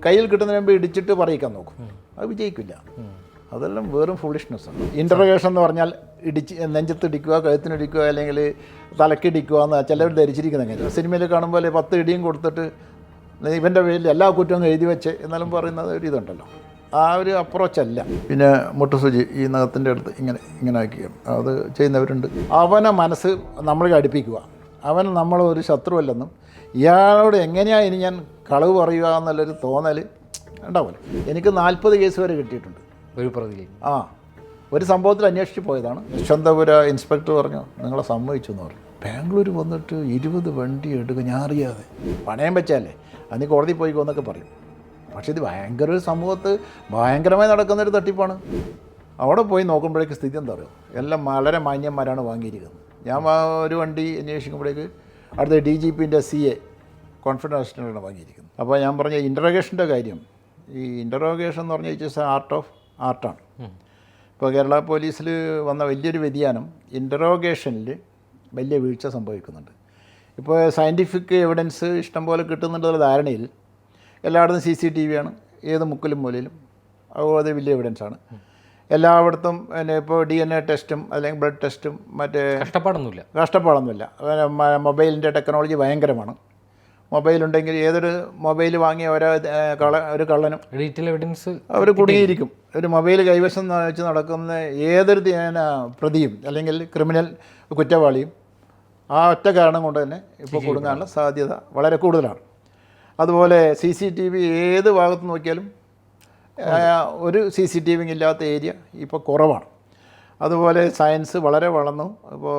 കയ്യിൽ കിട്ടുന്നതിന് മുമ്പ് ഇടിച്ചിട്ട് പറയിക്കാൻ നോക്കും, അത് വിജയിക്കില്ല. അതെല്ലാം വെറും ഫൂളിഷ്നെസ്സാണ്. ഇൻ്ററഗേഷൻ എന്ന് പറഞ്ഞാൽ നെഞ്ചത്തിടിക്കുക, കഴുത്തിനിടിക്കുക, അല്ലെങ്കിൽ തലക്കിടിക്കുക എന്ന് ചിലവർ ധരിച്ചിരിക്കുന്ന കാര്യം. സിനിമയിൽ കാണുമ്പോൾ 10 ഇടിയും കൊടുത്തിട്ട് ഇവൻ്റെ പേരിൽ എല്ലാ കുറ്റവും എഴുതി വെച്ച് എന്നാലും പറയുന്നത് ഒരു ഇതുണ്ടല്ലോ, ആ ഒരു അപ്രോച്ചല്ല. പിന്നെ മുട്ടുസൂചി ഈ നഖത്തിൻ്റെ അടുത്ത് ഇങ്ങനെ ആക്കി അത് ചെയ്യുന്നവരുണ്ട്. അവനെ മനസ്സ് നമ്മൾ അടുപ്പിക്കുക, അവൻ നമ്മളൊരു ശത്രുവല്ലെന്നും ഇയാളോട് എങ്ങനെയാണ് ഇനി ഞാൻ കളവ് പറയുക എന്നുള്ളൊരു തോന്നൽ ഉണ്ടാവില്ല. എനിക്ക് 40 കേസ് വരെ കിട്ടിയിട്ടുണ്ട് ഒരു പ്രതി. ഒരു സംഭവത്തിൽ അന്വേഷിച്ച് പോയതാണ്. യശ്വന്തപുര ഇൻസ്പെക്ടർ പറഞ്ഞു നിങ്ങളെ സമ്മതിച്ചു എന്ന് പറഞ്ഞു. ബാംഗ്ലൂർ വന്നിട്ട് 20 വണ്ടി എടുക്കുക, ഞാൻ അറിയാതെ പണയം വെച്ചാലേ അതിന് കോടതി പോയിക്കോ എന്നൊക്കെ പറയും. പക്ഷേ ഇത് ഭയങ്കര ഒരു സമൂഹത്ത് ഭയങ്കരമായി നടക്കുന്നൊരു തട്ടിപ്പാണ്. അവിടെ പോയി നോക്കുമ്പോഴേക്ക് സ്ഥിതി എന്താ പറയുക, എല്ലാം വളരെ മാന്യന്മാരാണ് വാങ്ങിയിരിക്കുന്നത്. ഞാൻ ഒരു വണ്ടി അന്വേഷിക്കുമ്പോഴേക്ക് അടുത്ത DGPൻ്റെ CA കോൺഫിഡൻഷ്യലാണ് വാങ്ങിയിരിക്കുന്നത്. അപ്പോൾ ഞാൻ പറഞ്ഞ ഇൻ്ററഗേഷൻ്റെ കാര്യം, ഈ ഇൻ്ററോഗേഷൻ എന്ന് പറഞ്ഞാൽ ഇറ്റ്സ് ആർട്ടാണ്. ഇപ്പോൾ കേരള പോലീസിൽ വന്ന വലിയൊരു വ്യതിയാനം ഇൻ്ററോഗേഷനിൽ വലിയ വീഴ്ച സംഭവിക്കുന്നുണ്ട്. ഇപ്പോൾ സയൻറ്റിഫിക് എവിഡൻസ് ഇഷ്ടംപോലെ കിട്ടുന്നുണ്ടെന്നുള്ള ധാരണയിൽ എല്ലായിടത്തും CCTV ആണ്, ഏത് മുക്കിലും മൂലയിലും. അത് വലിയ എവിഡൻസാണ്. എല്ലായിടത്തും പിന്നെ ഇപ്പോൾ DNA ടെസ്റ്റും അല്ലെങ്കിൽ ബ്ലഡ് ടെസ്റ്റും മറ്റേ കഷ്ടപ്പാടൊന്നുമില്ല. മൊബൈലിൻ്റെ ടെക്നോളജി ഭയങ്കരമാണ്. മൊബൈലുണ്ടെങ്കിൽ ഏതൊരു മൊബൈൽ വാങ്ങിയ ഒരു കള്ളനും ഡിജിറ്റൽ എവിഡൻസ് അവർ കുടുങ്ങിയിരിക്കും. ഒരു മൊബൈൽ കൈവശം വെച്ച് നടക്കുന്ന ഏതൊരു പ്രതിയും അല്ലെങ്കിൽ ക്രിമിനൽ കുറ്റവാളിയും ആ ഒറ്റ കാരണം കൊണ്ട് തന്നെ ഇപ്പോൾ കുടുങ്ങാനുള്ള സാധ്യത വളരെ കൂടുതലാണ്. അതുപോലെ CCTV ഏത് ഭാഗത്ത് നോക്കിയാലും ഒരു CCTV ഇല്ലാത്ത ഏരിയ ഇപ്പോൾ കുറവാണ്. അതുപോലെ സയൻസ് വളരെ വളർന്നു. ഇപ്പോൾ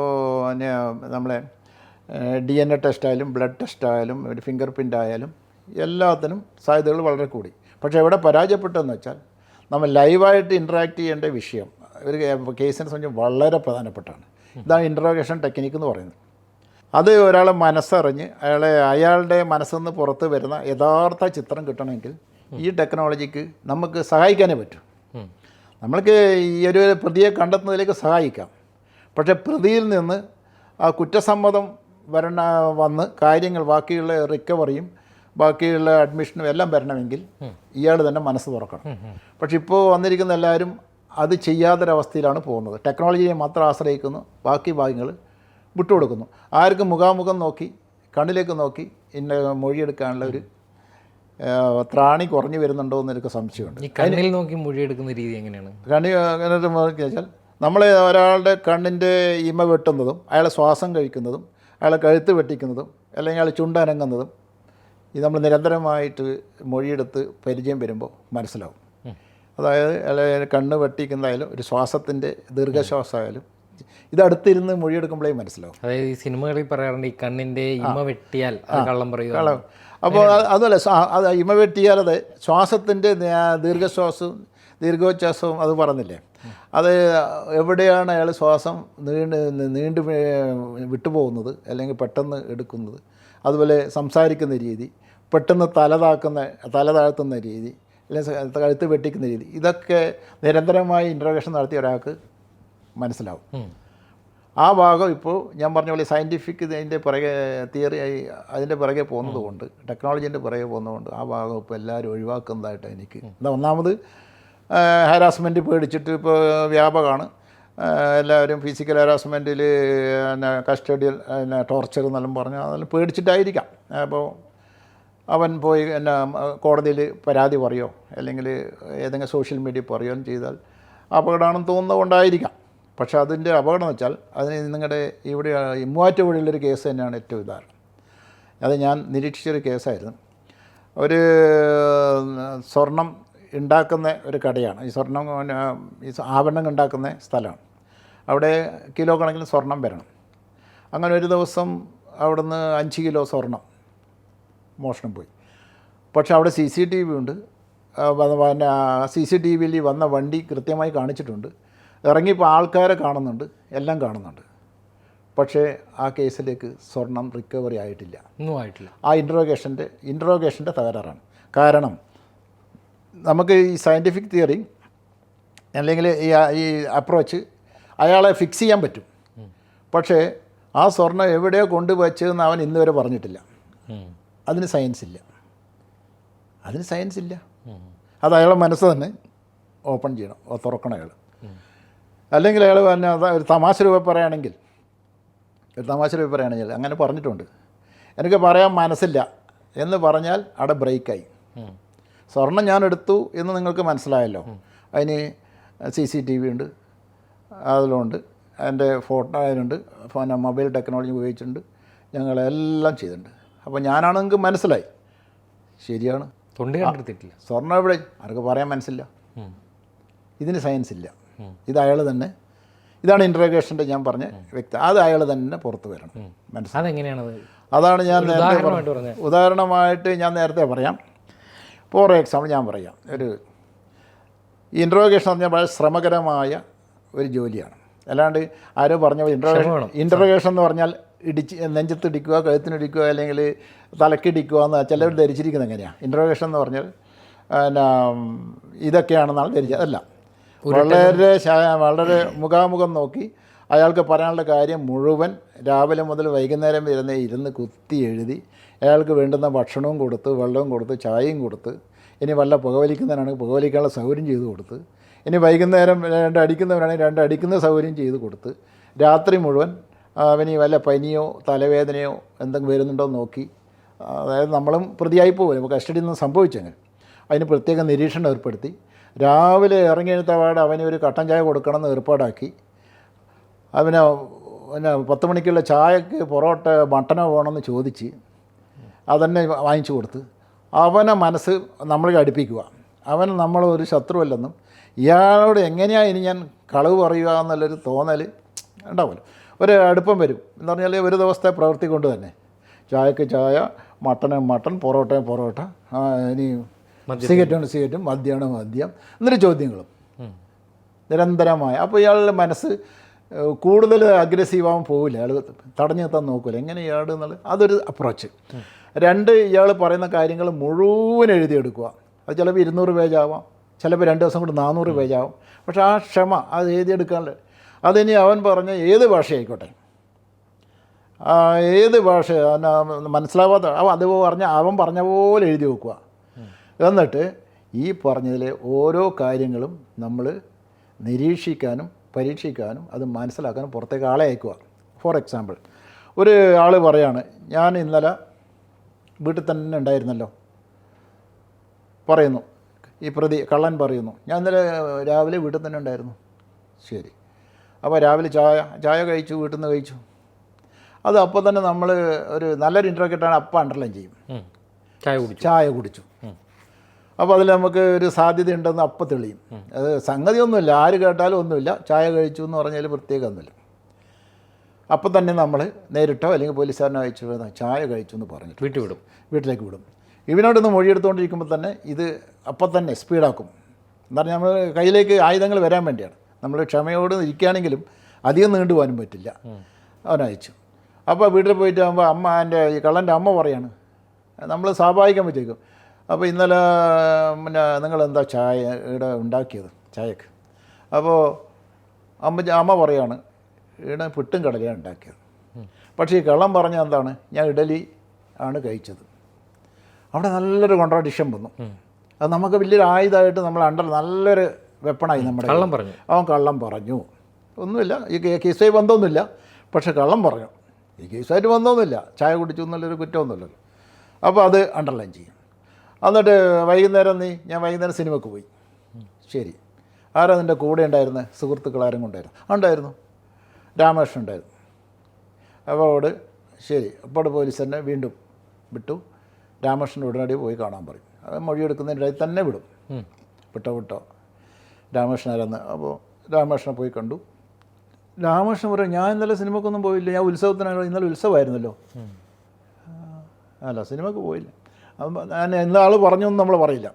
നമ്മളെ DNA ടെസ്റ്റായാലും ബ്ലഡ് ടെസ്റ്റായാലും ഒരു ഫിംഗർ പ്രിൻ്റ് ആയാലും എല്ലാത്തിനും സാധ്യതകൾ വളരെ കൂടി. പക്ഷേ എവിടെ പരാജയപ്പെട്ടതെന്ന് വെച്ചാൽ നമ്മൾ ലൈവായിട്ട് ഇൻട്രാക്ട് ചെയ്യേണ്ട വിഷയം ഒരു കേസിനെ സംബന്ധിച്ച് വളരെ പ്രധാനപ്പെട്ടാണ്. ഇതാണ് ഇൻട്രോഗേഷൻ ടെക്നിക്ക് എന്ന് പറയുന്നത്. അത് ഒരാളെ മനസ്സറിഞ്ഞ് അയാളുടെ മനസ്സിൽ നിന്ന് പുറത്ത് വരുന്ന യഥാർത്ഥ ചിത്രം കിട്ടണമെങ്കിൽ ഈ ടെക്നോളജിക്ക് നമുക്ക് സഹായിക്കാനേ പറ്റും. നമ്മൾക്ക് ഈ ഒരു പ്രതിയെ കണ്ടെത്തുന്നതിലേക്ക് സഹായിക്കാം. പക്ഷേ പ്രതിയിൽ നിന്ന് ആ കുറ്റസമ്മതം വന്ന് കാര്യങ്ങൾ ബാക്കിയുള്ള റിക്കവറിയും ബാക്കിയുള്ള അഡ്മിഷനും എല്ലാം വരണമെങ്കിൽ ഇയാൾ തന്നെ മനസ്സ് തുറക്കണം. പക്ഷെ ഇപ്പോൾ വന്നിരിക്കുന്ന എല്ലാവരും അത് ചെയ്യാത്തൊരവസ്ഥയിലാണ് പോകുന്നത്. ടെക്നോളജിയെ മാത്രം ആശ്രയിക്കുന്നു, ബാക്കി ഭാഗങ്ങൾ വിട്ടുകൊടുക്കുന്നു. ആർക്കും മുഖാമുഖം നോക്കി കണ്ണിലേക്ക് നോക്കി ഇന്ന മൊഴിയെടുക്കാനുള്ള ഒരു ത്രാണി കുറഞ്ഞു വരുന്നുണ്ടോ എന്നൊക്കെ സംശയമുണ്ട്. ഈ കണ്ണിൽ നോക്കി മൊഴിയെടുക്കുന്ന രീതി എങ്ങനെയാണ്? അങ്ങനെ വെച്ചാൽ നമ്മൾ ഒരാളുടെ കണ്ണിൻ്റെ ഇമ വെട്ടുന്നതും അയാളെ ശ്വാസം കഴിക്കുന്നതും അയാളെ കഴുത്ത് വെട്ടിക്കുന്നതും അല്ലെങ്കിൽ അയാൾ ചുണ്ടനങ്ങുന്നതും ഇത് നമ്മൾ നിരന്തരമായിട്ട് മൊഴിയെടുത്ത് പരിചയം വരുമ്പോൾ മനസ്സിലാവും. അതായത് അയാളെ കണ്ണ് വെട്ടിക്കുന്നതായാലും ഒരു ശ്വാസത്തിൻ്റെ ദീർഘശ്വാസമായാലും ഇതടുത്തിരുന്ന് മൊഴിയെടുക്കുമ്പോഴേ മനസ്സിലാവും. അതായത് ഈ സിനിമകളിൽ പറയാറുണ്ട് ഈ കണ്ണിൻ്റെ ഇമ വെട്ടിയാൽ കള്ളം പറയുക. അപ്പോൾ അതുമല്ല, അത് ഇമ വെട്ടിയാൽ അത് ശ്വാസത്തിൻ്റെ ദീർഘോച്ഛ്വാസവും അത് പറഞ്ഞില്ലേ, അത് എവിടെയാണ് അയാൾ ശ്വാസം നീണ്ടു വിട്ടുപോകുന്നത് അല്ലെങ്കിൽ പെട്ടെന്ന് എടുക്കുന്നത്, അതുപോലെ സംസാരിക്കുന്ന രീതി, പെട്ടെന്ന് തല താഴ്ത്തുന്ന രീതി, അല്ലെങ്കിൽ കഴുത്ത് വെട്ടിക്കുന്ന രീതി, ഇതൊക്കെ നിരന്തരമായി ഇൻട്രോഗേഷൻ നടത്തിയ ഒരാൾക്ക് മനസ്സിലാവും. ആ ഭാഗം ഇപ്പോൾ ഞാൻ പറഞ്ഞ പോലെ സയൻറ്റിഫിക് ഇതിൻ്റെ പിറകെ തിയറി അതിൻ്റെ പിറകെ പോകുന്നത് കൊണ്ട്, ടെക്നോളജീൻ്റെ പിറകെ പോകുന്നതുകൊണ്ട് ആ ഭാഗം ഇപ്പോൾ എല്ലാവരും ഒഴിവാക്കുന്നതായിട്ട് എനിക്ക് ഒന്നാമത് ഹാരാസ്മെൻറ്റ് പേടിച്ചിട്ട് ഇപ്പോൾ വ്യാപകമാണ്. എല്ലാവരും ഫിസിക്കൽ ഹാരാസ്മെൻറ്റിൽ കസ്റ്റഡിയൽ ടോർച്ചർ എന്നെല്ലാം പറഞ്ഞാൽ അതെല്ലാം പേടിച്ചിട്ടായിരിക്കാം. അപ്പോൾ അവൻ പോയി കോടതിയിൽ പരാതി പറയുകയോ അല്ലെങ്കിൽ ഏതെങ്കിലും സോഷ്യൽ മീഡിയ പറയുകയോ ചെയ്താൽ അപകടമാണെന്ന് തോന്നുന്നതുകൊണ്ടായിരിക്കാം. പക്ഷേ അതിൻ്റെ അപകടം വെച്ചാൽ അതിന് നിങ്ങളുടെ ഇവിടെ മൂവാറ്റുപുഴയിലൊരു കേസ് തന്നെയാണ് ഏറ്റവും ഉദാഹരണം. അത് ഞാൻ നിരീക്ഷിച്ചൊരു കേസായിരുന്നു. ഒരു സ്വർണം ഉണ്ടാക്കുന്ന ഒരു കടയാണ്. ഈ സ്വർണം ഈ ആഭരണം ഉണ്ടാക്കുന്ന സ്ഥലമാണ്. അവിടെ കിലോ കണക്കിന് സ്വർണം വരണം. അങ്ങനെ ഒരു ദിവസം അവിടുന്ന് 5 കിലോ സ്വർണം മോഷണം പോയി. പക്ഷേ അവിടെ CCTV ഉണ്ട്. പിന്നെ CCTVയിൽ വന്ന വണ്ടി കൃത്യമായി കാണിച്ചിട്ടുണ്ട്. ഇറങ്ങിയപ്പോൾ ആൾക്കാരെ കാണുന്നുണ്ട്, എല്ലാം കാണുന്നുണ്ട്. പക്ഷേ ആ കേസിലേക്ക് സ്വർണം റിക്കവറി ആയിട്ടില്ല. ആ ഇൻട്രോഗേഷൻ്റെ തകരാറാണ്. കാരണം നമുക്ക് ഈ സയൻറ്റിഫിക് തിയറി അല്ലെങ്കിൽ ഈ അപ്രോച്ച് അയാളെ ഫിക്സ് ചെയ്യാൻ പറ്റും. പക്ഷേ ആ സ്വർണം എവിടെയോ കൊണ്ടുവച്ചതെന്ന് അവൻ ഇന്ന് വരെ പറഞ്ഞിട്ടില്ല. അതിന് സയൻസ് ഇല്ല. അതിന് സയൻസ് ഇല്ല. അത് അയാളെ മനസ്സ് തന്നെ ഓപ്പൺ ചെയ്യണം, തുറക്കണം അയാൾ. അല്ലെങ്കിൽ അയാൾ പിന്നെ ഒരു തമാശ രൂപം പറയുകയാണെങ്കിൽ അങ്ങനെ പറഞ്ഞിട്ടുണ്ട്, എനിക്ക് പറയാൻ മനസ്സില്ല എന്ന് പറഞ്ഞാൽ അവിടെ ബ്രേക്കായി. സ്വർണം ഞാൻ എടുത്തു എന്ന് നിങ്ങൾക്ക് മനസ്സിലായല്ലോ, അതിന് CCTV ഉണ്ട്, അതിലുണ്ട്, അതിൻ്റെ ഫോട്ടോ അതിനുണ്ട്, പിന്നെ മൊബൈൽ ടെക്നോളജി ഉപയോഗിച്ചിട്ടുണ്ട്, ഞങ്ങളെല്ലാം ചെയ്തിട്ടുണ്ട്. അപ്പോൾ ഞാനാണ് നിങ്ങൾക്ക് മനസ്സിലായി, ശരിയാണ്. തൊണ്ടി കണ്ടെടുത്തിട്ടില്ല. സ്വർണ്ണം എവിടെ ആർക്ക് പറയാൻ മനസ്സില്ല. ഇതിന് സയൻസ് ഇല്ല. ഇത് അയാൾ തന്നെ, ഇതാണ് ഇൻട്രോഗേഷൻ്റെ ഞാൻ പറഞ്ഞ വ്യക്തി, അത് അയാൾ തന്നെ പുറത്ത് വരണം, മനസ്സിലായി. അതെങ്ങനെയാണത്? അതാണ് ഞാൻ ഉദാഹരണമായിട്ട് ഞാൻ നേരത്തെ പറയാം. ഫോർ എക്സാമ്പിൾ ഞാൻ പറയാം, ഒരു ഇൻട്രോഗേഷൻ എന്ന് പറഞ്ഞാൽ വളരെ ശ്രമകരമായ ഒരു ജോലിയാണ്. അല്ലാണ്ട് ആരോ പറഞ്ഞ ഇൻട്രോഗേഷൻ എന്ന് പറഞ്ഞാൽ നെഞ്ചത്തിടിക്കുക, കഴുത്തിനിടിക്കുക, അല്ലെങ്കിൽ തലക്കിടിക്കുക എന്ന് ചിലർ ധരിച്ചിരിക്കുന്നത് എങ്ങനെയാണ്. ഇൻട്രോഗേഷൻ എന്ന് പറഞ്ഞാൽ പിന്നെ ഇതൊക്കെയാണെന്നാണ് ധരിച്ചത്. അല്ല, വളരെ മുഖാമുഖം നോക്കി അയാൾക്ക് പറയാനുള്ള കാര്യം മുഴുവൻ രാവിലെ മുതൽ വൈകുന്നേരം വരെ ഇരുന്ന് കുത്തി എഴുതി, അയാൾക്ക് വേണ്ടുന്ന ഭക്ഷണവും കൊടുത്ത്, വെള്ളവും കൊടുത്ത്, ചായയും കൊടുത്ത്, ഇനി വല്ല പുകവലിക്കുന്നവനാണെങ്കിൽ പുകവലിക്കാനുള്ള സൗകര്യം ചെയ്ത് കൊടുത്ത്, ഇനി വൈകുന്നേരം 2 അടിക്കുന്നവരാണെങ്കിൽ 2 അടിക്കുന്ന സൗകര്യം ചെയ്ത് കൊടുത്ത്, രാത്രി മുഴുവൻ അവന് വല്ല പനിയോ തലവേദനയോ എന്തെങ്കിലും വരുന്നുണ്ടോ എന്ന് നോക്കി, അതായത് നമ്മളും പ്രതിയായി പോകും, നമുക്ക് കസ്റ്റഡിയിൽ നിന്ന് സംഭവിച്ചെങ്കിൽ അതിന് പ്രത്യേക നിരീക്ഷണം ഏർപ്പെടുത്തി, രാവിലെ ഇറങ്ങിയെടുത്ത പാടെ അവന് ഒരു കട്ടൻ ചായ കൊടുക്കണമെന്ന് ഏർപ്പാടാക്കി, അവന് പിന്നെ 10 മണിക്കുള്ള ചായക്ക് പൊറോട്ട മട്ടനോ വേണമെന്ന് ചോദിച്ച് അതന്നെ വാങ്ങിച്ചു കൊടുത്ത് അവനെ മനസ്സ് നമ്മൾ അടുപ്പിക്കുക. അവൻ നമ്മളൊരു ശത്രുവല്ലെന്നും ഇയാളോട് എങ്ങനെയാണ് ഇനി ഞാൻ കളവ് പറയുക എന്നുള്ളൊരു തോന്നൽ ഉണ്ടാവുമല്ലോ, ഒരു അടുപ്പം വരും. എന്ന് പറഞ്ഞാൽ ഒരു ദിവസത്തെ പ്രവൃത്തി കൊണ്ട് തന്നെ ചായക്ക് ചായ, മട്ടൻ, പൊറോട്ട, ഇനി സിഗരറ്റും, മദ്യം, എന്നൊരു ചോദ്യങ്ങളും നിരന്തരമായ. അപ്പോൾ ഇയാളുടെ മനസ്സ് കൂടുതൽ അഗ്രസീവാകാൻ പോവില്ല, അയാൾ തടഞ്ഞു നിർത്താൻ നോക്കില്ല, എങ്ങനെ ഇയാൾ എന്നുള്ളത് അതൊരു അപ്രോച്ച്. 2, ഇയാൾ പറയുന്ന കാര്യങ്ങൾ മുഴുവൻ എഴുതിയെടുക്കുക. അത് ചിലപ്പോൾ 200 പേജാവാം, ചിലപ്പോൾ 2 ദിവസം കൊണ്ട് 400 പേജാവും. പക്ഷേ ആ ക്ഷമ അത് എഴുതിയെടുക്കാനുള്ള, അതിനി അവൻ പറഞ്ഞ ഏത് ഭാഷയായിക്കോട്ടെ, ഏത് ഭാഷ മനസ്സിലാവാത്ത അത് അവൻ പറഞ്ഞ പോലെ എഴുതി വെക്കുക. എന്നിട്ട് ഈ പറഞ്ഞതിലെ ഓരോ കാര്യങ്ങളും നമ്മൾ നിരീക്ഷിക്കാനും പരീക്ഷിക്കാനും അത് മനസ്സിലാക്കാനും പുറത്തേക്ക് ആളെ അയക്കുക. ഫോർ എക്സാമ്പിൾ, ഒരു ആൾ പറയാണ്, ഞാൻ ഇന്നലെ വീട്ടിൽ തന്നെ ഉണ്ടായിരുന്നല്ലോ, പറയുന്നു ഈ കള്ളൻ പറയുന്നു, ഞാൻ ഇന്നലെ രാവിലെ വീട്ടിൽ തന്നെ ഉണ്ടായിരുന്നു. ശരി, അപ്പോൾ രാവിലെ ചായ കഴിച്ചു, വീട്ടിൽ നിന്ന് കഴിച്ചു. അത് അപ്പോൾ തന്നെ നമ്മൾ ഒരു നല്ലൊരു ഇൻട്രോഗേറ്റാണ്, അപ്പം അണ്ടർലൈൻ ചെയ്യും, ചായ കുടിച്ചു. അപ്പോൾ അതിൽ നമുക്ക് ഒരു സാധ്യതയുണ്ടെന്ന് അപ്പം തെളിയും. അത് സംഗതിയൊന്നുമില്ല, ആര് കേട്ടാലും ഒന്നുമില്ല, ചായ കഴിച്ചു എന്ന് പറഞ്ഞാൽ പ്രത്യേകം ഒന്നുമില്ല. അപ്പം തന്നെ നമ്മൾ നേരിട്ടോ അല്ലെങ്കിൽ പോലീസുകാരനോ അയച്ചു ചായ കഴിച്ചു എന്ന് പറഞ്ഞിട്ട് വീട്ടിലേക്ക് വിടും. ഇവനോടൊന്ന് മൊഴിയെടുത്തുകൊണ്ടിരിക്കുമ്പോൾ തന്നെ ഇത് അപ്പം തന്നെ സ്പീഡാക്കും. എന്ന് പറഞ്ഞാൽ നമ്മൾ കയ്യിലേക്ക് ആയുധങ്ങൾ വരാൻ വേണ്ടിയാണ്. നമ്മൾ ക്ഷമയോട് ഇരിക്കുകയാണെങ്കിലും അധികം നീണ്ടു പോകാനും പറ്റില്ല. അവനയച്ചു. അപ്പോൾ വീട്ടിൽ പോയിട്ട് ആകുമ്പോൾ ഈ കള്ളൻ്റെ അമ്മ പറയാണ്, നമ്മൾ സ്വാഭാവികം വെച്ചേക്കും, അപ്പോൾ ഇന്നലെ പിന്നെ നിങ്ങളെന്താ ചായ ഇവിടെ ഉണ്ടാക്കിയത് ചായക്ക്? അപ്പോൾ അമ്മ പറയാണ്, ഇവിടെ പുട്ടും കടലയാണ് ഉണ്ടാക്കിയത്. പക്ഷേ ഈ കള്ളം പറഞ്ഞാൽ എന്താണ്, ഞാൻ ഇഡലി ആണ് കഴിച്ചത്. അവിടെ നല്ലൊരു കോൺട്രാഡിക്ഷൻ വന്നു. അത് നമുക്ക് വലിയൊരു ആയുധമായിട്ട് നമ്മൾ നല്ലൊരു വെപ്പണായി നമ്മുടെ. അവൻ കള്ളം പറഞ്ഞു, ഒന്നുമില്ല, ഈ കേസുമായി ബന്ധമൊന്നുമില്ല, പക്ഷേ കള്ളം പറഞ്ഞു. ഈ കേസുമായിട്ട് ബന്ധമൊന്നുമില്ല, ചായ കുടിച്ചു എന്നുള്ളൊരു കുറ്റമൊന്നുമില്ലല്ലോ. അപ്പോൾ അത് അണ്ടർലൈൻ ചെയ്യും. എന്നിട്ട് ഞാൻ വൈകുന്നേരം സിനിമയ്ക്ക് പോയി. ശരി, ആരാ നിൻ്റെ കൂടെ ഉണ്ടായിരുന്നത്? സുഹൃത്തുക്കൾ ആരും ഉണ്ടായിരുന്നു? രാമകൃഷ്ണൻ ഉണ്ടായിരുന്നു. അപ്പോൾ ശരി, അപ്പോൾ പോലീസ് തന്നെ വീണ്ടും വിട്ടു. രാമകൃഷ്ണൻ ഉടനടി പോയി കാണാൻ പറയും. അത് മൊഴിയെടുക്കുന്നതിനിടയിൽ തന്നെ വിടും. വിട്ടോ രാമകൃഷ്ണൻ ആരെന്ന്. അപ്പോൾ രാമകൃഷ്ണനെ പോയി കണ്ടു. രാമകൃഷ്ണൻ പറയും, ഞാൻ ഇന്നലെ സിനിമക്കൊന്നും പോയില്ല, ഞാൻ ഉത്സവത്തിനാണ്, ഇന്നലെ ഉത്സവമായിരുന്നല്ലോ. അല്ല, സിനിമക്ക് പോയില്ല. ഞാൻ ഇന്നാൾ പറഞ്ഞു എന്ന് നമ്മൾ പറയില്ല.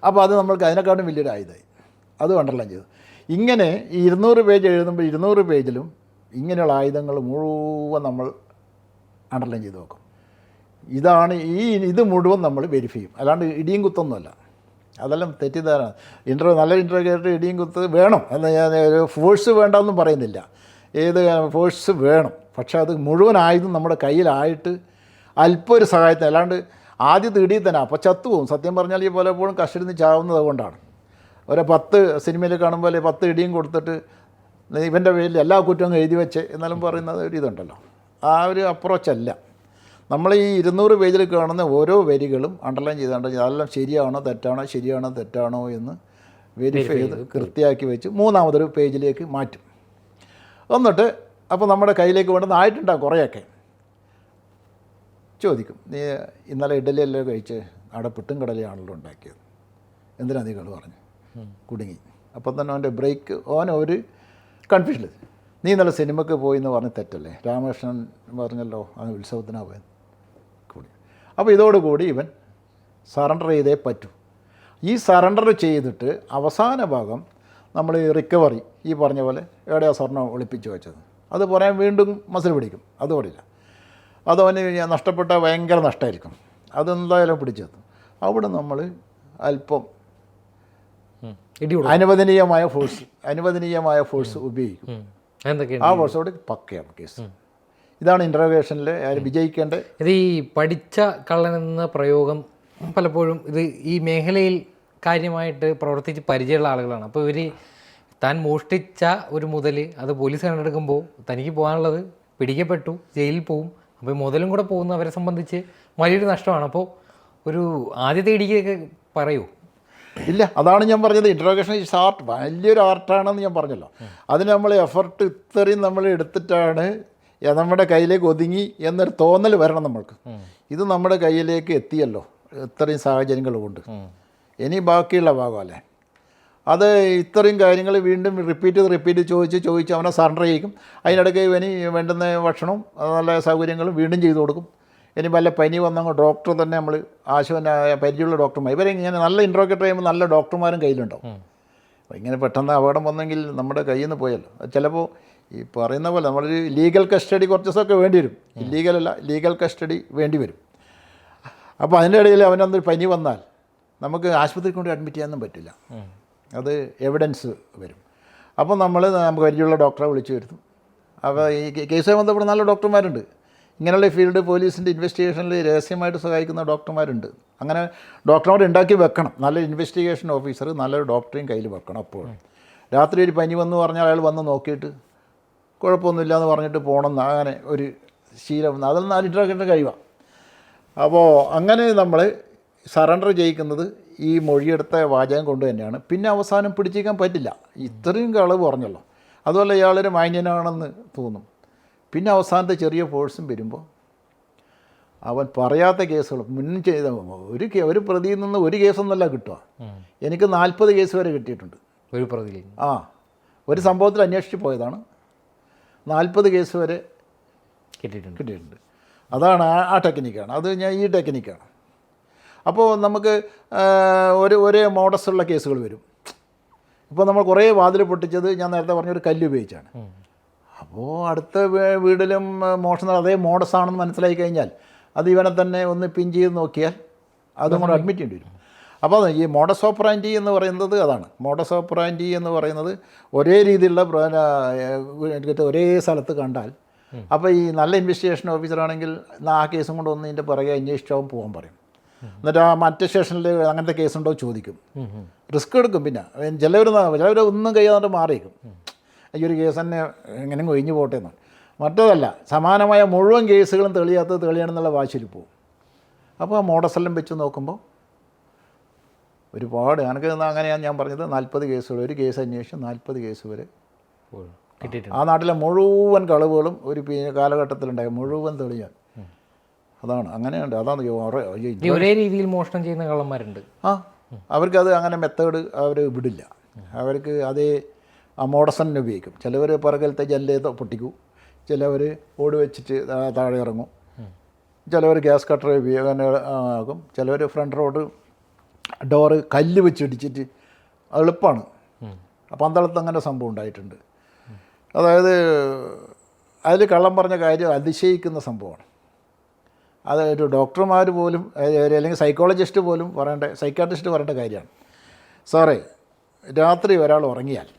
അപ്പോൾ അത് നമ്മൾക്ക് അതിനെക്കാട്ടും വലിയൊരു ആയുധമായി. അത് അണ്ടർലൈൻ ചെയ്തു. ഇങ്ങനെ ഈ 200 പേജ് എഴുതുമ്പോൾ 200 പേജിലും ഇങ്ങനെയുള്ള ആയുധങ്ങൾ മുഴുവൻ നമ്മൾ അണ്ടർലൈൻ ചെയ്ത് വെക്കും. ഇതാണ് ഇത് മുഴുവൻ നമ്മൾ വെരിഫൈ ചെയ്യും. അല്ലാണ്ട് ഇടിയും കുത്തൊന്നുമല്ല, അതെല്ലാം തെറ്റിദ്ധാരണ. നല്ല ഇൻട്രോഗേറ്റർ ഇടിയും കുത്ത് വേണം എന്ന് ഞാൻ ഒരു ഫോഴ്സ് വേണ്ടെന്നും പറയുന്നില്ല. ഫോഴ്സ് വേണം, പക്ഷേ അത് മുഴുവൻ ആയുധം നമ്മുടെ കയ്യിലായിട്ട് അല്പം ഒരു സഹായത്തിന്, അല്ലാണ്ട് ആദ്യം ഇടിയിൽ തന്നെ അപ്പോൾ ചത്തുപോകും. സത്യം പറഞ്ഞാൽ ഈ പലപ്പോഴും കസ്റ്റഡിയിൽ നിന്ന് ചാവുന്നത് കൊണ്ടാണ്. ഒരു 10 സിനിമയിൽ കാണുമ്പോൾ 10 ഇടിയും കൊടുത്തിട്ട് ഇവൻ്റെ പേരിൽ എല്ലാ കുറ്റവും എഴുതി വെച്ച് എന്നാലും പറയുന്നത് ഒരു ഇതുണ്ടല്ലോ, ആ ഒരു അപ്രോച്ചല്ല. നമ്മൾ ഈ 200 പേജിൽ കാണുന്ന ഓരോ വരികളും അണ്ടർലൈൻ ചെയ്തുകൊണ്ട് അതെല്ലാം ശരിയാണോ തെറ്റാണോ ശരിയാണോ തെറ്റാണോ എന്ന് വെരിഫൈ ചെയ്ത് കൃത്യമാക്കി വെച്ച് മൂന്നാമതൊരു പേജിലേക്ക് മാറ്റും. എന്നിട്ട് അപ്പോൾ നമ്മുടെ കയ്യിലേക്ക് വേണ്ടുന്ന ആയിട്ടുണ്ടാകും കുറേയൊക്കെ. ചോദിക്കും, നീ ഇന്നലെ ഇഡലിയല്ലോ കഴിച്ച് അവിടെ പുട്ടും കടലയാണല്ലോ ഉണ്ടാക്കിയത്, എന്തിനാ നീ പറഞ്ഞു? കുടുങ്ങി. അപ്പം തന്നെ അവൻ്റെ ബ്രേക്ക്, ഒരു കൺഫ്യൂഷൻ. നീ ഇന്നലെ സിനിമയ്ക്ക് പോയി എന്ന് പറഞ്ഞ് തെറ്റല്ലേ? രാമകൃഷ്ണൻ പറഞ്ഞല്ലോ അങ്ങ് ഉത്സവത്തിനാണ് പോയത് കൂടി. അപ്പോൾ ഇതോടുകൂടി ഇവൻ സറണ്ടർ ചെയ്തേ പറ്റൂ. ഈ സറണ്ടർ ചെയ്തിട്ട് അവസാന ഭാഗം നമ്മൾ ഈ റിക്കവറി, ഈ പറഞ്ഞ പോലെ എവിടെയാണ് സ്വർണ്ണം ഒളിപ്പിച്ച് വെച്ചത്, അത് പറയാൻ വീണ്ടും മസിൽ പിടിക്കും. അത് പാടില്ല. അതവന് നഷ്ടപ്പെട്ട ഭയങ്കര നഷ്ടമായിരിക്കും. അതെന്തായാലും പിടിച്ചെത്തും. അവിടെ നമ്മൾ അല്പം അനുവദനീയമായ ഫോഴ്സ് ഉപയോഗിക്കും. ആ ഫോഴ്സോട് പക്കയാണ് കേസ്. ഇതാണ് ഇൻ്റർവേഷനിൽ വിജയിക്കേണ്ട. ഇത് ഈ പഠിച്ച കള്ളൻ എന്ന പ്രയോഗം പലപ്പോഴും ഇത് ഈ മേഖലയിൽ കാര്യമായിട്ട് പ്രവർത്തിച്ച് പരിചയമുള്ള ആളുകളാണ്. അപ്പോൾ ഇവർ താൻ മോഷ്ടിച്ച ഒരു മുതൽ അത് പോലീസ് കണ്ടെടുക്കുമ്പോൾ തനിക്ക് പോകാനുള്ളത് പിടിക്കപ്പെട്ടു, ജയിലിൽ പോവും. അപ്പോൾ മുതലും കൂടെ പോകുന്ന അവരെ സംബന്ധിച്ച് വലിയൊരു നഷ്ടമാണ്. അപ്പോൾ ഒരു ആദ്യത്തെ ഇടിക്കൊക്കെ പറയൂ. ഇല്ല, അതാണ് ഞാൻ പറഞ്ഞത്. ഇൻട്രോഗേഷൻ ഈസ് ആർട്ട്, വലിയൊരു ആർട്ടാണെന്ന് ഞാൻ പറഞ്ഞല്ലോ. അതിന് നമ്മൾ എഫർട്ട് ഇത്രയും നമ്മൾ എടുത്തിട്ടാണ് നമ്മുടെ കയ്യിലേക്ക് ഒതുങ്ങി എന്നൊരു തോന്നൽ വരണം നമ്മൾക്ക്. ഇത് നമ്മുടെ കയ്യിലേക്ക് എത്തിയല്ലോ ഇത്രയും സാഹചര്യങ്ങൾ കൊണ്ട്. ഇനി ബാക്കിയുള്ള ഭാഗമല്ലേ, അത് ഇത്രയും കാര്യങ്ങൾ വീണ്ടും റിപ്പീറ്റ് ചോദിച്ച് അവനെ സറണ്ടർ ചെയ്യിക്കും. അതിനിടയ്ക്ക് ഇവന് വേണ്ടുന്ന ഭക്ഷണവും നല്ല സൗകര്യങ്ങളും വീണ്ടും ചെയ്തു കൊടുക്കും. ഇനി വല്ല പനി വന്നങ്ങ് ഡോക്ടർ തന്നെ നമ്മൾ പരിചയമുള്ള ഡോക്ടർമാർ, ഇവരെ ഇങ്ങനെ നല്ല ഇൻട്രോഗേറ്റ് ചെയ്യുമ്പോൾ നല്ല ഡോക്ടർമാരും കയ്യിലുണ്ടാവും. അപ്പോൾ ഇങ്ങനെ പെട്ടെന്ന് അപകടം വന്നെങ്കിൽ നമ്മുടെ കയ്യിൽ നിന്ന് പോയല്ലോ. ചിലപ്പോൾ ഈ പറയുന്ന പോലെ നമ്മളൊരു ലീഗൽ കസ്റ്റഡി കുറച്ച് ദിവസമൊക്കെ വേണ്ടി വരും. ഇല്ലീഗലല്ല, ലീഗൽ കസ്റ്റഡി വേണ്ടി വരും. അപ്പോൾ അതിൻ്റെ ഇടയിൽ അവനൊന്നൊരു പനി വന്നാൽ നമുക്ക് ആശുപത്രിയിൽ കൊണ്ട് അഡ്മിറ്റ് ചെയ്യാനൊന്നും പറ്റില്ല. അത് എവിഡൻസ് വരും. അപ്പോൾ നമുക്ക് പരിചയമുള്ള ഡോക്ടറെ വിളിച്ചു വരുത്തും. അപ്പോൾ ഈ കേസുമായി ബന്ധപ്പെട്ട നല്ല ഡോക്ടർമാരുണ്ട്. ഇങ്ങനെയുള്ള ഫീൽഡ് പോലീസിൻ്റെ ഇൻവെസ്റ്റിഗേഷനിൽ രഹസ്യമായിട്ട് സഹായിക്കുന്ന ഡോക്ടർമാരുണ്ട്. അങ്ങനെ ഡോക്ടർമാർ ഉണ്ടാക്കി വെക്കണം. നല്ലൊരു ഇൻവെസ്റ്റിഗേഷൻ ഓഫീസർ നല്ലൊരു ഡോക്ടറെയും കയ്യിൽ വെക്കണം. അപ്പോൾ രാത്രി ഒരു പനി വന്നു പറഞ്ഞാൽ അയാൾ വന്ന് നോക്കിയിട്ട് കുഴപ്പമൊന്നുമില്ല എന്ന് പറഞ്ഞിട്ട് പോകണം, അങ്ങനെ ഒരു ശീലം അതൊന്നും ഇൻട്രോഗേഷൻ കഴിയുക. അപ്പോൾ അങ്ങനെ നമ്മൾ സറണ്ടർ ചെയ്യിക്കുന്നത് ഈ മൊഴിയെടുത്ത വാചകം കൊണ്ട് തന്നെയാണ്. പിന്നെ അവസാനം പിടിച്ചിരിക്കാൻ പറ്റില്ല, ഇത്രയും കളവ് പറഞ്ഞല്ലോ. അതുപോലെ ഇയാളൊരു മാന്യനാണെന്ന് തോന്നും. പിന്നെ അവസാനത്തെ ചെറിയ ഫോഴ്സും വരുമ്പോൾ അവൻ പറയാത്ത കേസുകൾ മുൻ ചെയ്ത ഒരു പ്രതിയിൽ നിന്ന് ഒരു കേസൊന്നുമല്ല കിട്ടുക. എനിക്ക് 40 കേസ് വരെ കിട്ടിയിട്ടുണ്ട് ഒരു പ്രതിയിൽ. ഒരു സംഭവത്തിൽ അന്വേഷിച്ച് പോയതാണ്, 40 കേസ് വരെ കിട്ടിയിട്ടുണ്ട്. അതാണ് ആ ടെക്നിക്കാണ്. അത് ഈ ടെക്നിക്കാണ്. അപ്പോൾ നമുക്ക് ഒരേ മോഡസുള്ള കേസുകൾ വരും. ഇപ്പോൾ നമ്മൾ കുറേ വാതിൽ പൊട്ടിച്ചത് ഞാൻ നേരത്തെ പറഞ്ഞൊരു കല്ല് ഉപയോഗിച്ചാണ്. അപ്പോൾ അടുത്ത വീടിലും മോഷണം അതേ മോഡസാണെന്ന് മനസ്സിലായി കഴിഞ്ഞാൽ അത് ഇവനെ തന്നെ ഒന്ന് പിൻ ചെയ്ത് നോക്കിയാൽ അതും കൂടെ അഡ്മിറ്റ് ചെയ്യേണ്ടി വരും. അപ്പോൾ ഈ മോഡസ് ഓപ്പറാൻഡി എന്ന് പറയുന്നത് അതാണ്. മോഡസ് ഓപ്പറാൻഡി എന്ന് പറയുന്നത് ഒരേ രീതിയിലുള്ള ഒരേ സ്ഥലത്ത് കണ്ടാൽ, അപ്പോൾ ഈ നല്ല ഇൻവെസ്റ്റിഗേഷൻ ഓഫീസറാണെങ്കിൽ ആ കേസും കൊണ്ട് ഒന്ന് ഇതിൻ്റെ പുറകെ അന്വേഷിച്ചാവും പോകാൻ പറയും. എന്നിട്ട് ആ മറ്റേ സ്റ്റേഷനിൽ അങ്ങനത്തെ കേസുണ്ടോ ചോദിക്കും, റിസ്ക് എടുക്കും. പിന്നെ ചിലവർ ഒന്നും കഴിയാതെ മാറിയേക്കും, ഈ ഒരു കേസ് തന്നെ എങ്ങനെ ഒഴിഞ്ഞു പോട്ടെ എന്നാണ്. മറ്റേതല്ല, സമാനമായ മുഴുവൻ കേസുകളും തെളിയണമെന്നുള്ള വാശിയിൽ പോകും. അപ്പോൾ ആ മോഡസെല്ലാം വെച്ച് നോക്കുമ്പോൾ ഒരുപാട് എനിക്ക് അങ്ങനെയാണ് ഞാൻ പറഞ്ഞത്. 40 കേസുകൾ, ഒരു കേസ് അന്വേഷിച്ച് 40 കേസ് വരെ കിട്ടിയിട്ടുണ്ട്. ആ നാട്ടിലെ മുഴുവൻ കളവുകളും ഒരു കാലഘട്ടത്തിലുണ്ടായി മുഴുവൻ തെളിയാൻ. അതാണ്, അങ്ങനെയുണ്ട്. അതാണ് ഒരേ രീതിയിൽ മോഷണം ചെയ്യുന്ന കള്ളന്മാരുണ്ട്. അവർക്കത് അങ്ങനെ മെത്തേഡ് അവർ വിടില്ല. അവർക്ക് അതേ മോഡസ് തന്നെ ഉപയോഗിക്കും. ചിലവർ പുറകിലത്തെ ജല്ല് പൊട്ടിക്കും, ചിലവർ ഓട് വെച്ചിട്ട് താഴെ ഇറങ്ങും, ചിലവർ ഗ്യാസ് കട്ടർ ആകും, ചിലവർ ഫ്രണ്ട് റോഡ് ഡോറ് കല്ല് വെച്ച് ഇടിച്ചിട്ട് എളുപ്പമാണ്. പന്തളത്ത് അങ്ങനെ സംഭവം ഉണ്ടായിട്ടുണ്ട്. അതായത് അതിൽ കള്ളം പറഞ്ഞ കാര്യം അതിശയിക്കുന്ന സംഭവമാണ്. അത് ഒരു ഡോക്ടർമാർ പോലും അല്ലെങ്കിൽ സൈക്കോളജിസ്റ്റ് പോലും സൈക്കാട്രിസ്റ്റ് പറയേണ്ട കാര്യമാണ്. സാറേ, രാത്രി ഒരാൾ ഉറങ്ങിയാൽ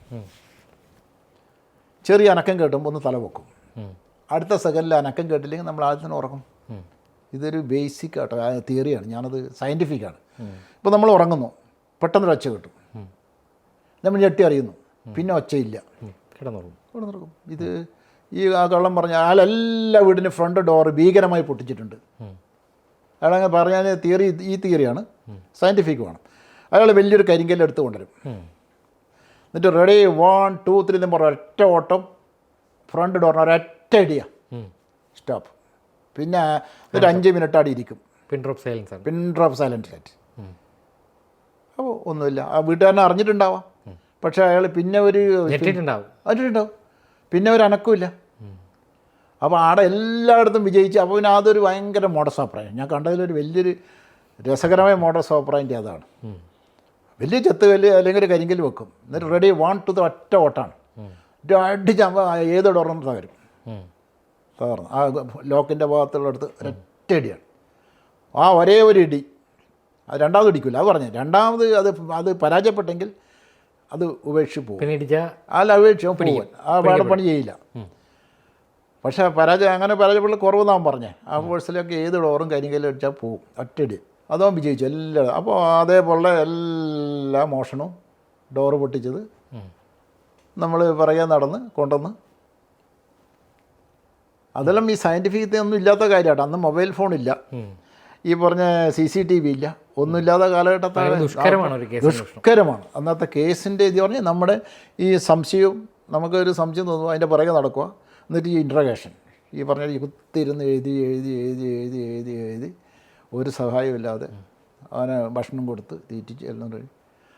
ചെറിയ അനക്കം കേട്ടുമ്പോൾ ഒന്ന് തല പൊക്കും, അടുത്ത സെക്കൻഡിൽ അനക്കം കേട്ടില്ലെങ്കിൽ നമ്മൾ ആദ്യം തന്നെ ഉറങ്ങും. ഇതൊരു ബേസിക് ആട്ടോ തിയറിയാണ്, ഞാനത് സയൻറ്റിഫിക്കാണ്. ഇപ്പോൾ നമ്മൾ ഉറങ്ങുന്നു, പെട്ടെന്നൊരു ഒച്ച കിട്ടും, നമ്മൾ ഞെട്ടി അറിയുന്നു, പിന്നെ ഒച്ചയില്ല, കിടന്നുറങ്ങും. ഇത് ഈ ആ കള്ളം പറഞ്ഞ അയാളെല്ലാ വീടിൻ്റെ ഫ്രണ്ട് ഡോറ് ഭീകരമായി പൊട്ടിച്ചിട്ടുണ്ട്. അയാളങ്ങനെ പറഞ്ഞാൽ തിയറി ഈ തിയറിയാണ്, സയൻറ്റിഫിക്കുമാണ്. അയാൾ വലിയൊരു കരിങ്കല്ലെടുത്ത് കൊണ്ടുവരും, എന്നിട്ട് റെഡി 1 2 3 എന്ന് പറഞ്ഞ ഒറ്റ ഓട്ടം ഫ്രണ്ട് ഡോറിന് ഒരൊറ്റ അടിയ സ്റ്റോപ്പ്. പിന്നെ ഒരു 5 മിനിറ്റ് അവിടെ ഇരിക്കും, പിൻ ഡ്രോപ്പ് സൈലൻസിലായിട്ട്. അപ്പോൾ ഒന്നുമില്ല, ആ വീട്ടുകാരനെ അറിഞ്ഞിട്ടുണ്ടാവാം, പക്ഷേ അയാൾ പിന്നെ അറിഞ്ഞിട്ടുണ്ടാവും, പിന്നെ ഒരു അനക്കമില്ല. അപ്പോൾ ആടെ എല്ലായിടത്തും വിജയിച്ച്. അപ്പോൾ പിന്നെ അതൊരു ഭയങ്കര മോഡസ് ഓപ്പറേഷൻ, ഞാൻ കണ്ടതിലൊരു വലിയൊരു രസകരമായ മോഡസ് ഓപ്പറേൻ്റെ അതാണ്. വലിയ ചെത്ത് കല്ല് അല്ലെങ്കിൽ ഒരു കരിങ്കല്ല് വെക്കും, എന്നിട്ട് റെഡി 1 2 ഒറ്റ ഓട്ടാണ്, അടിച്ചാകുമ്പോൾ ഏത് ഡോറും തകരും. തകർന്നു ആ ലോക്കിൻ്റെ ഭാഗത്തുള്ളടുത്ത് ഒരൊറ്റ അടിയാണ്. ആ ഒരേ ഒരു ഇടി, അത് രണ്ടാമത് ഇടിക്കില്ല. അത് പറഞ്ഞു രണ്ടാമത് അത് പരാജയപ്പെട്ടെങ്കിൽ അത് ഉപേക്ഷിച്ച് പോകും. ഉപേക്ഷിച്ച് പോകും, ആ വേടപ്പണി ചെയ്യില്ല. പക്ഷേ അങ്ങനെ പരാജയപ്പെടൽ കുറവെന്നാവൻ പറഞ്ഞേ. ആ ഫോഴ്സിലൊക്കെ ഏത് ഡോറും കരിങ്കല്ലും അടിച്ചാൽ പോകും, ഒറ്റടി. അതവൻ വിജയിച്ചു എല്ലാം. അപ്പോൾ അതേപോലെ എല്ലാ മോഷണവും ഡോറ് പൊട്ടിച്ചത് നമ്മൾ പറയാൻ നടന്ന് കൊണ്ടുവന്ന്. അതെല്ലാം ഈ സയൻറ്റിഫിക് ഒന്നും ഇല്ലാത്ത കാര്യമാണ്. അന്ന് മൊബൈൽ ഫോണില്ല, ഈ പറഞ്ഞ CCTV ഇല്ല, ഒന്നുമില്ലാത്ത കാലഘട്ടത്താണ്. ദുഷ്കരമാണ് അന്നത്തെ കേസിൻ്റെ ഇത് പറഞ്ഞാൽ. നമ്മുടെ ഈ സംശയവും, നമുക്കൊരു സംശയം തോന്നുന്നു, അതിൻ്റെ പുറകെ നടക്കുക, എന്നിട്ട് ഈ ഇൻട്രഗേഷൻ ഈ പറഞ്ഞ കുത്തിരുന്ന് എഴുതി ഒരു സഹായമില്ലാതെ അവനെ ഭക്ഷണം കൊടുത്ത് തീറ്റിച്ച് എല്ലാം കഴിയും.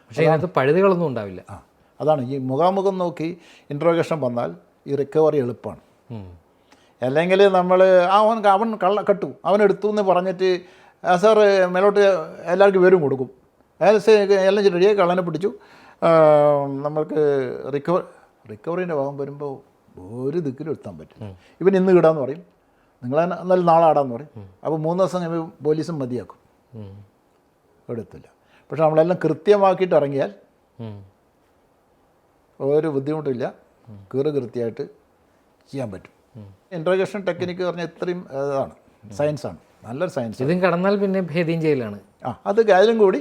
പക്ഷേ അതിനകത്ത് പഴുതുകളൊന്നും ഉണ്ടാവില്ല. അതാണ് ഈ മുഖാമുഖം നോക്കി ഇൻട്രോഗേഷൻ വന്നാൽ ഈ റിക്കവറി എളുപ്പമാണ്. അല്ലെങ്കിൽ നമ്മൾ അവൻ കട്ടു, അവനെടുത്തു എന്ന് പറഞ്ഞിട്ട് സാർ മേലോട്ട് എല്ലാവർക്കും വിവരം കൊടുക്കും, അയാൾ എല്ലാം റെഡിയായി കള്ളനെ പിടിച്ചു. നമ്മൾക്ക് റിക്കവറിൻ്റെ ഭാഗം വരുമ്പോൾ ഒരു ദിക്കിലും എത്താൻ പറ്റും. ഇവൻ ഇന്ന് കിടാന്ന് പറയും, നിങ്ങൾ എന്നാലും നാളെ ആടാന്ന് പറയും. അപ്പോൾ 3 ദിവസം കഴിയുമ്പോൾ പോലീസും മതിയാക്കും, എടുത്തില്ല. പക്ഷെ നമ്മളെല്ലാം കൃത്യമാക്കിയിട്ട് ഇറങ്ങിയാൽ ഒരു ബുദ്ധിമുട്ടില്ല, കൃത്യമായിട്ട് ചെയ്യാൻ പറ്റും. ഇൻട്രോഗേഷൻ ടെക്നിക്ക് പറഞ്ഞാൽ ഇത്രയും ഇതാണ്, സയൻസാണ്, നല്ലൊരു സയൻസ്. ഇതും കടന്നാൽ പിന്നെ ഭേദ്യം ചെയ്യലാണ്. അത് അതിലും കൂടി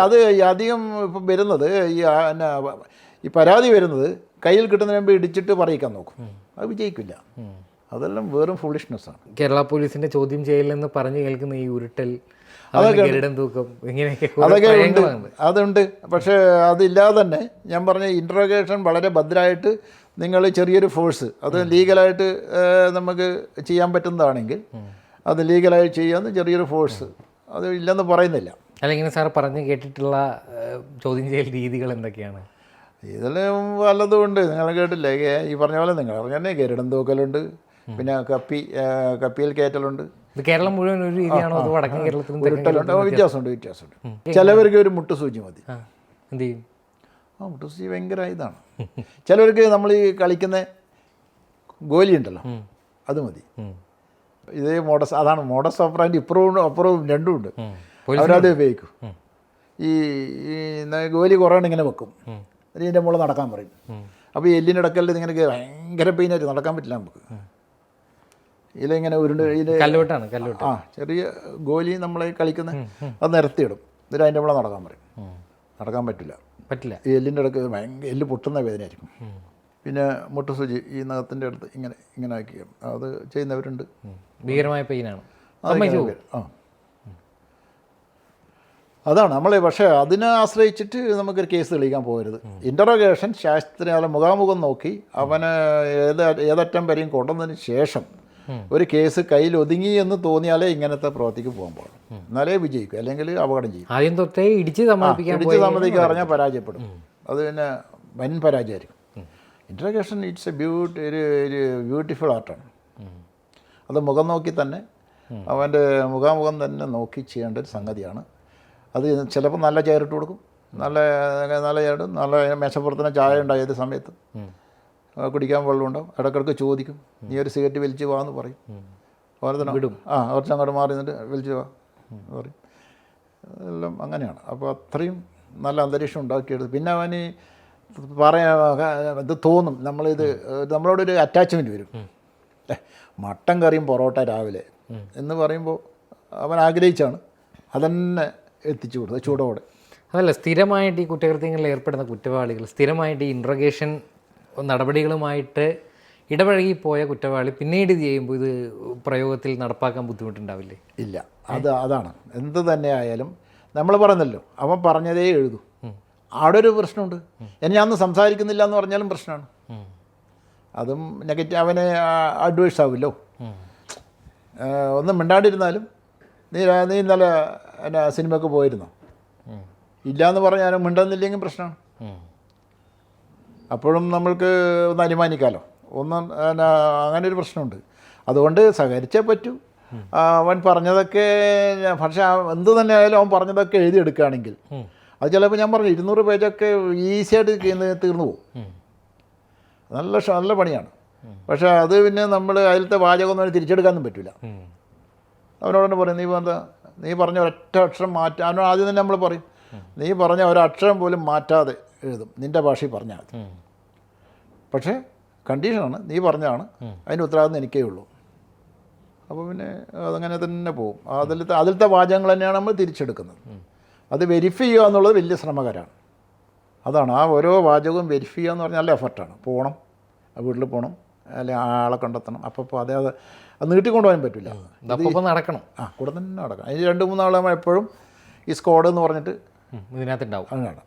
അത് അധികം ഇപ്പം വരുന്നത് ഈ പരാതി വരുന്നത് കയ്യിൽ കിട്ടുന്നതിന് മുമ്പ് ഇടിച്ചിട്ട് പറയിക്കാൻ നോക്കും, അത് വിജയിക്കില്ല. അതെല്ലാം വെറും ഫുളിഷ്നെസ്സാണ്. കേരള പോലീസിന്റെ ചോദ്യം ചെയ്യലെന്ന് പറഞ്ഞു കേൾക്കുന്ന ഈ ഉരുട്ടൽ, തൂക്കം, ഇങ്ങനെയൊക്കെ അതൊക്കെ ഉണ്ട്, അതുണ്ട്. പക്ഷേ അതില്ലാതെ തന്നെ ഞാൻ പറഞ്ഞ ഇൻട്രോഗേഷൻ വളരെ ഭദ്രമായിട്ട് നിങ്ങൾ ചെറിയൊരു ഫോഴ്സ്, അത് ലീഗലായിട്ട് നമുക്ക് ചെയ്യാൻ പറ്റുന്നതാണെങ്കിൽ അത് ലീഗലായി ചെയ്യാമെന്ന് ചെറിയൊരു ഫോഴ്സ് അത് ഇല്ലെന്ന് പറയുന്നില്ല. അല്ലെങ്കിൽ സാർ പറഞ്ഞ് കേട്ടിട്ടുള്ള ചോദ്യം ചെയ്യൽ രീതികൾ എന്തൊക്കെയാണ്? ഇതെല്ലാം വല്ലതും ഉണ്ട്, നിങ്ങൾ കേട്ടില്ലേ? ഈ പറഞ്ഞ പോലെ നിങ്ങൾ പറഞ്ഞാൽ ഗരുഡൻ തൂക്കലുണ്ട്, പിന്നെ കപ്പിയിൽ കയറ്റലുണ്ട്. ഇത് കേരളം മുഴുവൻ ഒരു രീതിയാണോ, അത് വടക്കൻ കേരളത്തിലും ഉരുട്ടലുണ്ട്? വ്യത്യാസമുണ്ട്. ചിലവർക്ക് ഒരു മുട്ടുസൂചി മതി. എന്ത് ചെയ്യും? മുട്ടുസൂചി ഭയങ്കര ഇതാണ്. ചിലവർക്ക് നമ്മൾ ഈ കളിക്കുന്ന ഗോലി ഉണ്ടല്ലോ, അത് മതി. ഇതേ അതാണ് മോഡസ് ഓപ്പറാൻഡ്. അപ്പുറവും രണ്ടും ഉണ്ട്, അവരത് ഉപയോഗിക്കും. ഈ ഗോലി കുറേ ഇങ്ങനെ വെക്കും, ഇതിൻ്റെ മുകളിൽ നടക്കാൻ പറയും. അപ്പോൾ ഈ എല്ലിൻ്റെ ഇടക്കലിൽ ഇങ്ങനെ ഭയങ്കര പെയിനായിട്ട് നടക്കാൻ പറ്റില്ല നമുക്ക്. ഇതിലിങ്ങനെ കല്ലോട്ടാണ് ചെറിയ ഗോലി നമ്മളെ കളിക്കുന്ന അത് നിരത്തിയിടും, എന്നിട്ട് അതിൻ്റെ മുകളിൽ നടക്കാൻ പറയും. നടക്കാൻ പറ്റില്ല. ഈ എല്ലിൻ്റെ ഇടക്ക് ഭയങ്കര എല്ല് പൊട്ടുന്ന വേദനയായിരിക്കും. പിന്നെ മുട്ടുസൂചി ഈ നഖത്തിൻ്റെ അടുത്ത് ഇങ്ങനെ ആക്കി അത് ചെയ്യുന്നവരുണ്ട്. ഭീകരമായ പെയിനാണ്. അതാണ് നമ്മൾ. പക്ഷേ അതിനെ ആശ്രയിച്ചിട്ട് നമുക്കൊരു കേസ് തെളിയിക്കാൻ പോകരുത്. ഇൻ്ററോഗേഷൻ ശാസ്ത്രീയ മുഖാമുഖം നോക്കി അവനെ ഏതറ്റം വരെയും കൊണ്ടുവന്നതിന് ശേഷം ഒരു കേസ് കയ്യിൽ ഒതുങ്ങി എന്ന് തോന്നിയാലേ ഇങ്ങനത്തെ പ്രവൃത്തിക്ക് പോകാൻ പാടും, എന്നാലേ വിജയിക്കും, അല്ലെങ്കിൽ അപകടം ചെയ്യും. ആദ്യം തൊട്ടേ ഇടിച്ച് സമ്മതിക്കാൻ പറഞ്ഞാൽ പരാജയപ്പെടും, അത് പിന്നെ വൻ പരാജയമായിരിക്കും. ഇൻട്രോഗേഷൻ ഇറ്റ്സ് ഒരു ബ്യൂട്ടിഫുൾ ആർട്ടാണ്. അത് മുഖം നോക്കി തന്നെ, അവൻ്റെ മുഖാമുഖം തന്നെ നോക്കി ചെയ്യേണ്ട ഒരു സംഗതിയാണ്. അത് ചിലപ്പോൾ നല്ല ചെയറിട്ട് കൊടുക്കും, നല്ല ചെയറിടും, നല്ല മേശപ്പുറത്തിന് ചായ ഉണ്ടായി ഏത് സമയത്ത്, കുടിക്കാൻ വെള്ളം ഉണ്ടാവും. ഇടയ്ക്കിടയ്ക്ക് ചോദിക്കും, നീ ഒരു സിഗരറ്റ് വലിച്ച് വാന്ന് പറയും. ഓരോരുത്തരും വിടും, കുറച്ച് അങ്ങോട്ട് മാറി നിന്നിട്ട് വലിച്ച് വാ എന്ന് പറയും. എല്ലാം അങ്ങനെയാണ്. അപ്പോൾ അത്രയും നല്ല അന്തരീക്ഷം ഉണ്ടാക്കിയെടുത്ത് പിന്നെ അവന് ഇത് തോന്നും, നമ്മളോടൊരു അറ്റാച്ച്മെൻറ്റ് വരും. മട്ടൻ കറിയും പൊറോട്ട രാവിലെ എന്ന് പറയുമ്പോൾ അവൻ ആഗ്രഹിച്ചാണ് അതന്നെ എത്തിച്ചു കൊടുത്തത് ചൂടോടെ. അതല്ല, സ്ഥിരമായിട്ട് ഈ കുറ്റകൃത്യങ്ങളിൽ ഏർപ്പെടുന്ന കുറ്റവാളികൾ, സ്ഥിരമായിട്ട് ഈ ഇൻട്രഗേഷൻ നടപടികളുമായിട്ട് ഇടപഴകിപ്പോയ കുറ്റവാളി പിന്നീട് ഇത് ചെയ്യുമ്പോൾ ഇത് പ്രയോഗത്തിൽ നടപ്പാക്കാൻ ബുദ്ധിമുട്ടുണ്ടാവില്ലേ? ഇല്ല, അതാണ് എന്ത് തന്നെ ആയാലും നമ്മൾ പറഞ്ഞല്ലോ, അവൻ പറഞ്ഞതേ എഴുതൂ. അവിടെ ഒരു പ്രശ്നമുണ്ട്. ഞാൻ അന്ന് സംസാരിക്കുന്നില്ല എന്ന് പറഞ്ഞാലും പ്രശ്നമാണ്. അതും നെഗറ്റീവ്, അവനെ അഡ്വൈസ് ആവില്ലോ. ഒന്നും മിണ്ടാണ്ടിരുന്നാലും നീ ഇന്നലെ എന്നാ സിനിമയ്ക്ക് പോയിരുന്നോ? ഇല്ല എന്ന് പറഞ്ഞാലും മിണ്ടുന്നില്ലെങ്കിൽ പ്രശ്നമാണ്. അപ്പോഴും നമ്മൾക്ക് ഒന്ന് അനുമാനിക്കാമല്ലോ. ഒന്നും അങ്ങനെ ഒരു പ്രശ്നമുണ്ട്. അതുകൊണ്ട് സഹകരിച്ചേ പറ്റൂ. അവൻ പറഞ്ഞതൊക്കെ, പക്ഷേ എന്ത് തന്നെ ആയാലും അവൻ പറഞ്ഞതൊക്കെ എഴുതിയെടുക്കുകയാണെങ്കിൽ അത് ചിലപ്പോൾ ഞാൻ പറഞ്ഞു 200 പേജൊക്കെ ഈസിയായിട്ട് തീർന്നു പോകും. നല്ല പണിയാണ്. പക്ഷേ അത് പിന്നെ നമ്മൾ അതിലത്തെ വാചകമൊന്നും തിരിച്ചെടുക്കാനൊന്നും പറ്റില്ല. അവനോട് പറയും, നീ പറഞ്ഞ ഒരൊറ്റ അക്ഷരം മാറ്റാൻ, അവനോട് ആദ്യം തന്നെ നമ്മൾ പറയും, നീ പറഞ്ഞ ഒരക്ഷരം പോലും മാറ്റാതെ എഴുതും, നിൻ്റെ ഭാഷയിൽ പറഞ്ഞാൽ മതി. പക്ഷേ കണ്ടീഷനാണ്, നീ പറഞ്ഞാണ്, അതിൻ്റെ ഉത്തരവാദിത്വം എനിക്കേ ഉള്ളൂ. അപ്പോൾ പിന്നെ അതങ്ങനെ തന്നെ പോകും. അതിലത്തെ വാചകങ്ങൾ തന്നെയാണ് നമ്മൾ തിരിച്ചെടുക്കുന്നത്. അത് വെരിഫൈ ചെയ്യുക എന്നുള്ളത് വലിയ ശ്രമകരമാണ്. അതാണ് ആ ഓരോ വാചകവും വെരിഫൈ ചെയ്യുക എന്ന് പറഞ്ഞാൽ നല്ല എഫർട്ടാണ്. പോകണം, വീട്ടിൽ പോകണം, അല്ലെങ്കിൽ ആളെ കണ്ടെത്തണം. അപ്പോൾ അത് നീട്ടിക്കൊണ്ടുപോകാൻ പറ്റില്ല. അപ്പോൾ നടക്കണം, കൂടെ തന്നെ നടക്കണം. അതിന് 2-3 ആളാകുമ്പോൾ എപ്പോഴും ഈ സ്ക്വാഡ് എന്ന് പറഞ്ഞിട്ട് ഇതിനകത്തുണ്ടാവും. അങ്ങനെയാണ്.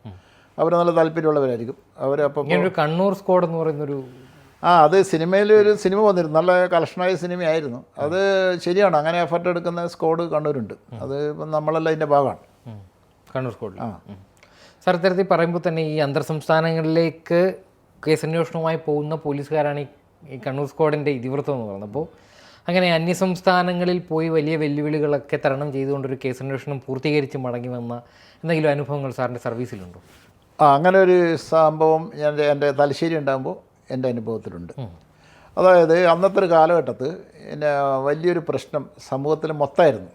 അവർ നല്ല താല്പര്യമുള്ളവരായിരിക്കും. അവരപ്പോൾ ഇങ്ങനൊരു കണ്ണൂർ സ്ക്വാഡ് എന്ന് പറയുന്നൊരു അത് സിനിമയിൽ ഒരു സിനിമ വന്നിരുന്നു, നല്ല കളക്ഷനായ സിനിമയായിരുന്നു അത്. ശരിയാണ്, അങ്ങനെ എഫർട്ട് എടുക്കുന്ന സ്ക്വാഡ് കണ്ണൂരുണ്ട്. അത് ഇപ്പം നമ്മളെല്ലാം അതിൻ്റെ ഭാഗമാണ് കണ്ണൂർ സ്ക്വാഡിൽ. സാർ, ഇത്തരത്തിൽ പറയുമ്പോൾ തന്നെ ഈ അന്തർ സംസ്ഥാനങ്ങളിലേക്ക് കേസന്വേഷണവുമായി പോകുന്ന പോലീസുകാരാണ് ഈ കണ്ണൂർ സ്ക്വാഡിൻ്റെ ഇതിവൃത്തം എന്ന് പറയുന്നത്. അപ്പോൾ അങ്ങനെ അന്യസംസ്ഥാനങ്ങളിൽ പോയി വലിയ വെല്ലുവിളികളൊക്കെ തരണം ചെയ്തുകൊണ്ടൊരു കേസന്വേഷണം പൂർത്തീകരിച്ച് മടങ്ങി വന്ന എന്തെങ്കിലും അനുഭവങ്ങൾ സാറിൻ്റെ സർവീസിലുണ്ടോ? അങ്ങനെ ഒരു സംഭവം എൻ്റെ തലശ്ശേരി ഉണ്ടാകുമ്പോൾ എൻ്റെ അനുഭവത്തിലുണ്ട്. അതായത് അന്നത്തെ ഒരു കാലഘട്ടത്ത് പിന്നെ വലിയൊരു പ്രശ്നം സമൂഹത്തിൽ മൊത്തമായിരുന്നു.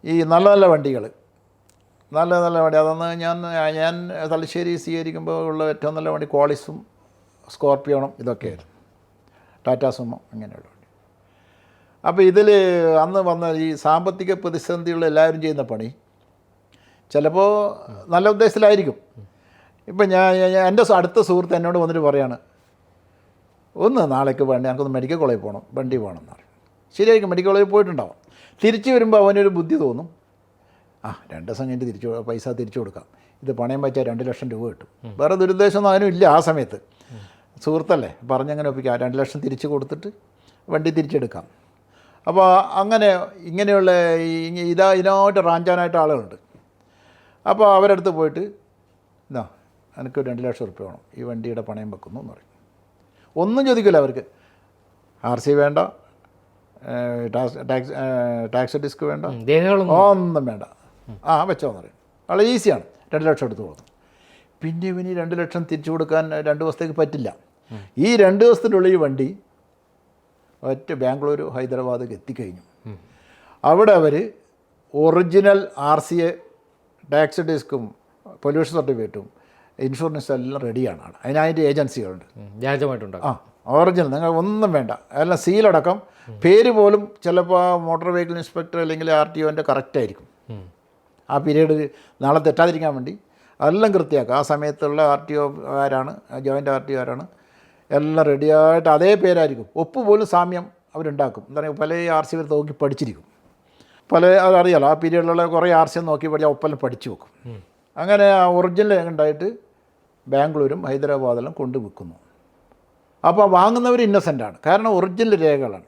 ഈ നല്ല വണ്ടികൾ, നല്ല വണ്ടി. അതൊന്ന് ഞാൻ തലശ്ശേരി സ്വീകരിക്കുമ്പോൾ ഉള്ള ഏറ്റവും നല്ല വണ്ടി ക്വാളിസും സ്കോർപ്പിയോണും ഇതൊക്കെയായിരുന്നു, ടാറ്റാ സുമോ അങ്ങനെയുള്ള വണ്ടി. അപ്പോൾ ഇതിൽ അന്ന് വന്ന ഈ സാമ്പത്തിക പ്രതിസന്ധിയുള്ള എല്ലാവരും ചെയ്യുന്ന പണി ചിലപ്പോൾ നല്ല ഉദ്ദേശത്തിലായിരിക്കും. ഇപ്പം എൻ്റെ അടുത്ത സുഹൃത്ത് എന്നോട് വന്നിട്ട് പറയാണ്, നാളേക്ക് വേണ്ടി എനിക്കൊന്ന് മെഡിക്കൽ കോളേജിൽ പോകണം, വണ്ടി പോകണമെന്ന് പറയും. ശരിയായിരിക്കും, മെഡിക്കൽ കോളേജിൽ പോയിട്ടുണ്ടാവും. തിരിച്ച് വരുമ്പോൾ അവനൊരു ബുദ്ധി തോന്നും, 2 ദിവസം കഴിഞ്ഞിട്ട് പൈസ തിരിച്ചു കൊടുക്കാം, ഇത് പണയം വെച്ചാൽ 2 ലക്ഷം രൂപ കിട്ടും. വേറെ ദുരുദ്ദേശമൊന്നും അതിനും ഇല്ല. ആ സമയത്ത് സുഹൃത്തല്ലേ പറഞ്ഞങ്ങനെ ഒപ്പിക്കാം, 2 ലക്ഷം തിരിച്ച് കൊടുത്തിട്ട് വണ്ടി തിരിച്ചെടുക്കാം. അപ്പോൾ ഇങ്ങനെയുള്ള ഇതിനായിട്ട് റാഞ്ചാനായിട്ട് ആളുകളുണ്ട്. അപ്പോൾ അവരടുത്ത് പോയിട്ട് എനിക്ക് 2 ലക്ഷം റുപ്യ വേണം, ഈ വണ്ടിയുടെ പണയം വെക്കുന്നു എന്ന് പറയും. ഒന്നും ചോദിക്കില്ല അവർക്ക്. RC വേണ്ട, ടാക്സ് ഡിസ്ക് വേണ്ട, ഒന്നും വേണ്ട, വെച്ചോന്ന് പറയും. വളരെ ഈസിയാണ്. 2 ലക്ഷം എടുത്ത് കൊടുക്കും. പിന്നെ ഇവന് 2 ലക്ഷം തിരിച്ചു കൊടുക്കാൻ 2 ദിവസത്തേക്ക് പറ്റില്ല. ഈ 2 ദിവസത്തിനുള്ളിൽ ഈ വണ്ടി ബാംഗ്ലൂർ ഹൈദരാബാദ് എത്തിക്കഴിഞ്ഞു. അവിടെ അവർ ഒറിജിനൽ RC, ടാക്സ് ഡിസ്കും പൊല്യൂഷൻ സർട്ടിഫിക്കറ്റും ഇൻഷുറൻസ് എല്ലാം റെഡിയാണ്. അതിനായിട്ട് ഏജൻസികളുണ്ട്, വ്യാജമായിട്ടുണ്ട്. ഒറിജിനൽ, നിങ്ങൾ ഒന്നും വേണ്ട, എല്ലാം സീലടക്കം. പേര് പോലും ചിലപ്പോൾ മോട്ടോർ വെഹിക്കിൾ ഇൻസ്പെക്ടർ അല്ലെങ്കിൽ RTOൻ്റെ കറക്റ്റായിരിക്കും. ആ പീരീഡ് നാളെ തെറ്റാതിരിക്കാൻ വേണ്ടി എല്ലാം കൃത്യമാക്കുക. ആ സമയത്തുള്ള RTO ആരാണ്, ജോയിൻ്റ് RTO ആരാണ്, എല്ലാം റെഡിയായിട്ട് അതേ പേരായിരിക്കും. ഒപ്പ് പോലും സാമ്യം അവരുണ്ടാക്കും. എന്താ പറയുക, പല RC നോക്കി പഠിച്ചിരിക്കും. അതറിയാലോ, ആ പീരീഡിലുള്ള കുറേ RC നോക്കി പഠിച്ചാൽ ഒപ്പെല്ലാം പഠിച്ചു വെക്കും. അങ്ങനെ ആ ഒറിജിനൽ ഉണ്ടായിട്ട് ബാംഗ്ലൂരും ഹൈദരാബാദെല്ലാം കൊണ്ട് വിൽക്കുന്നു. അപ്പോൾ വാങ്ങുന്നവർ ഇന്നസെൻ്റാണ്, കാരണം ഒറിജിനൽ രേഖകളാണ്,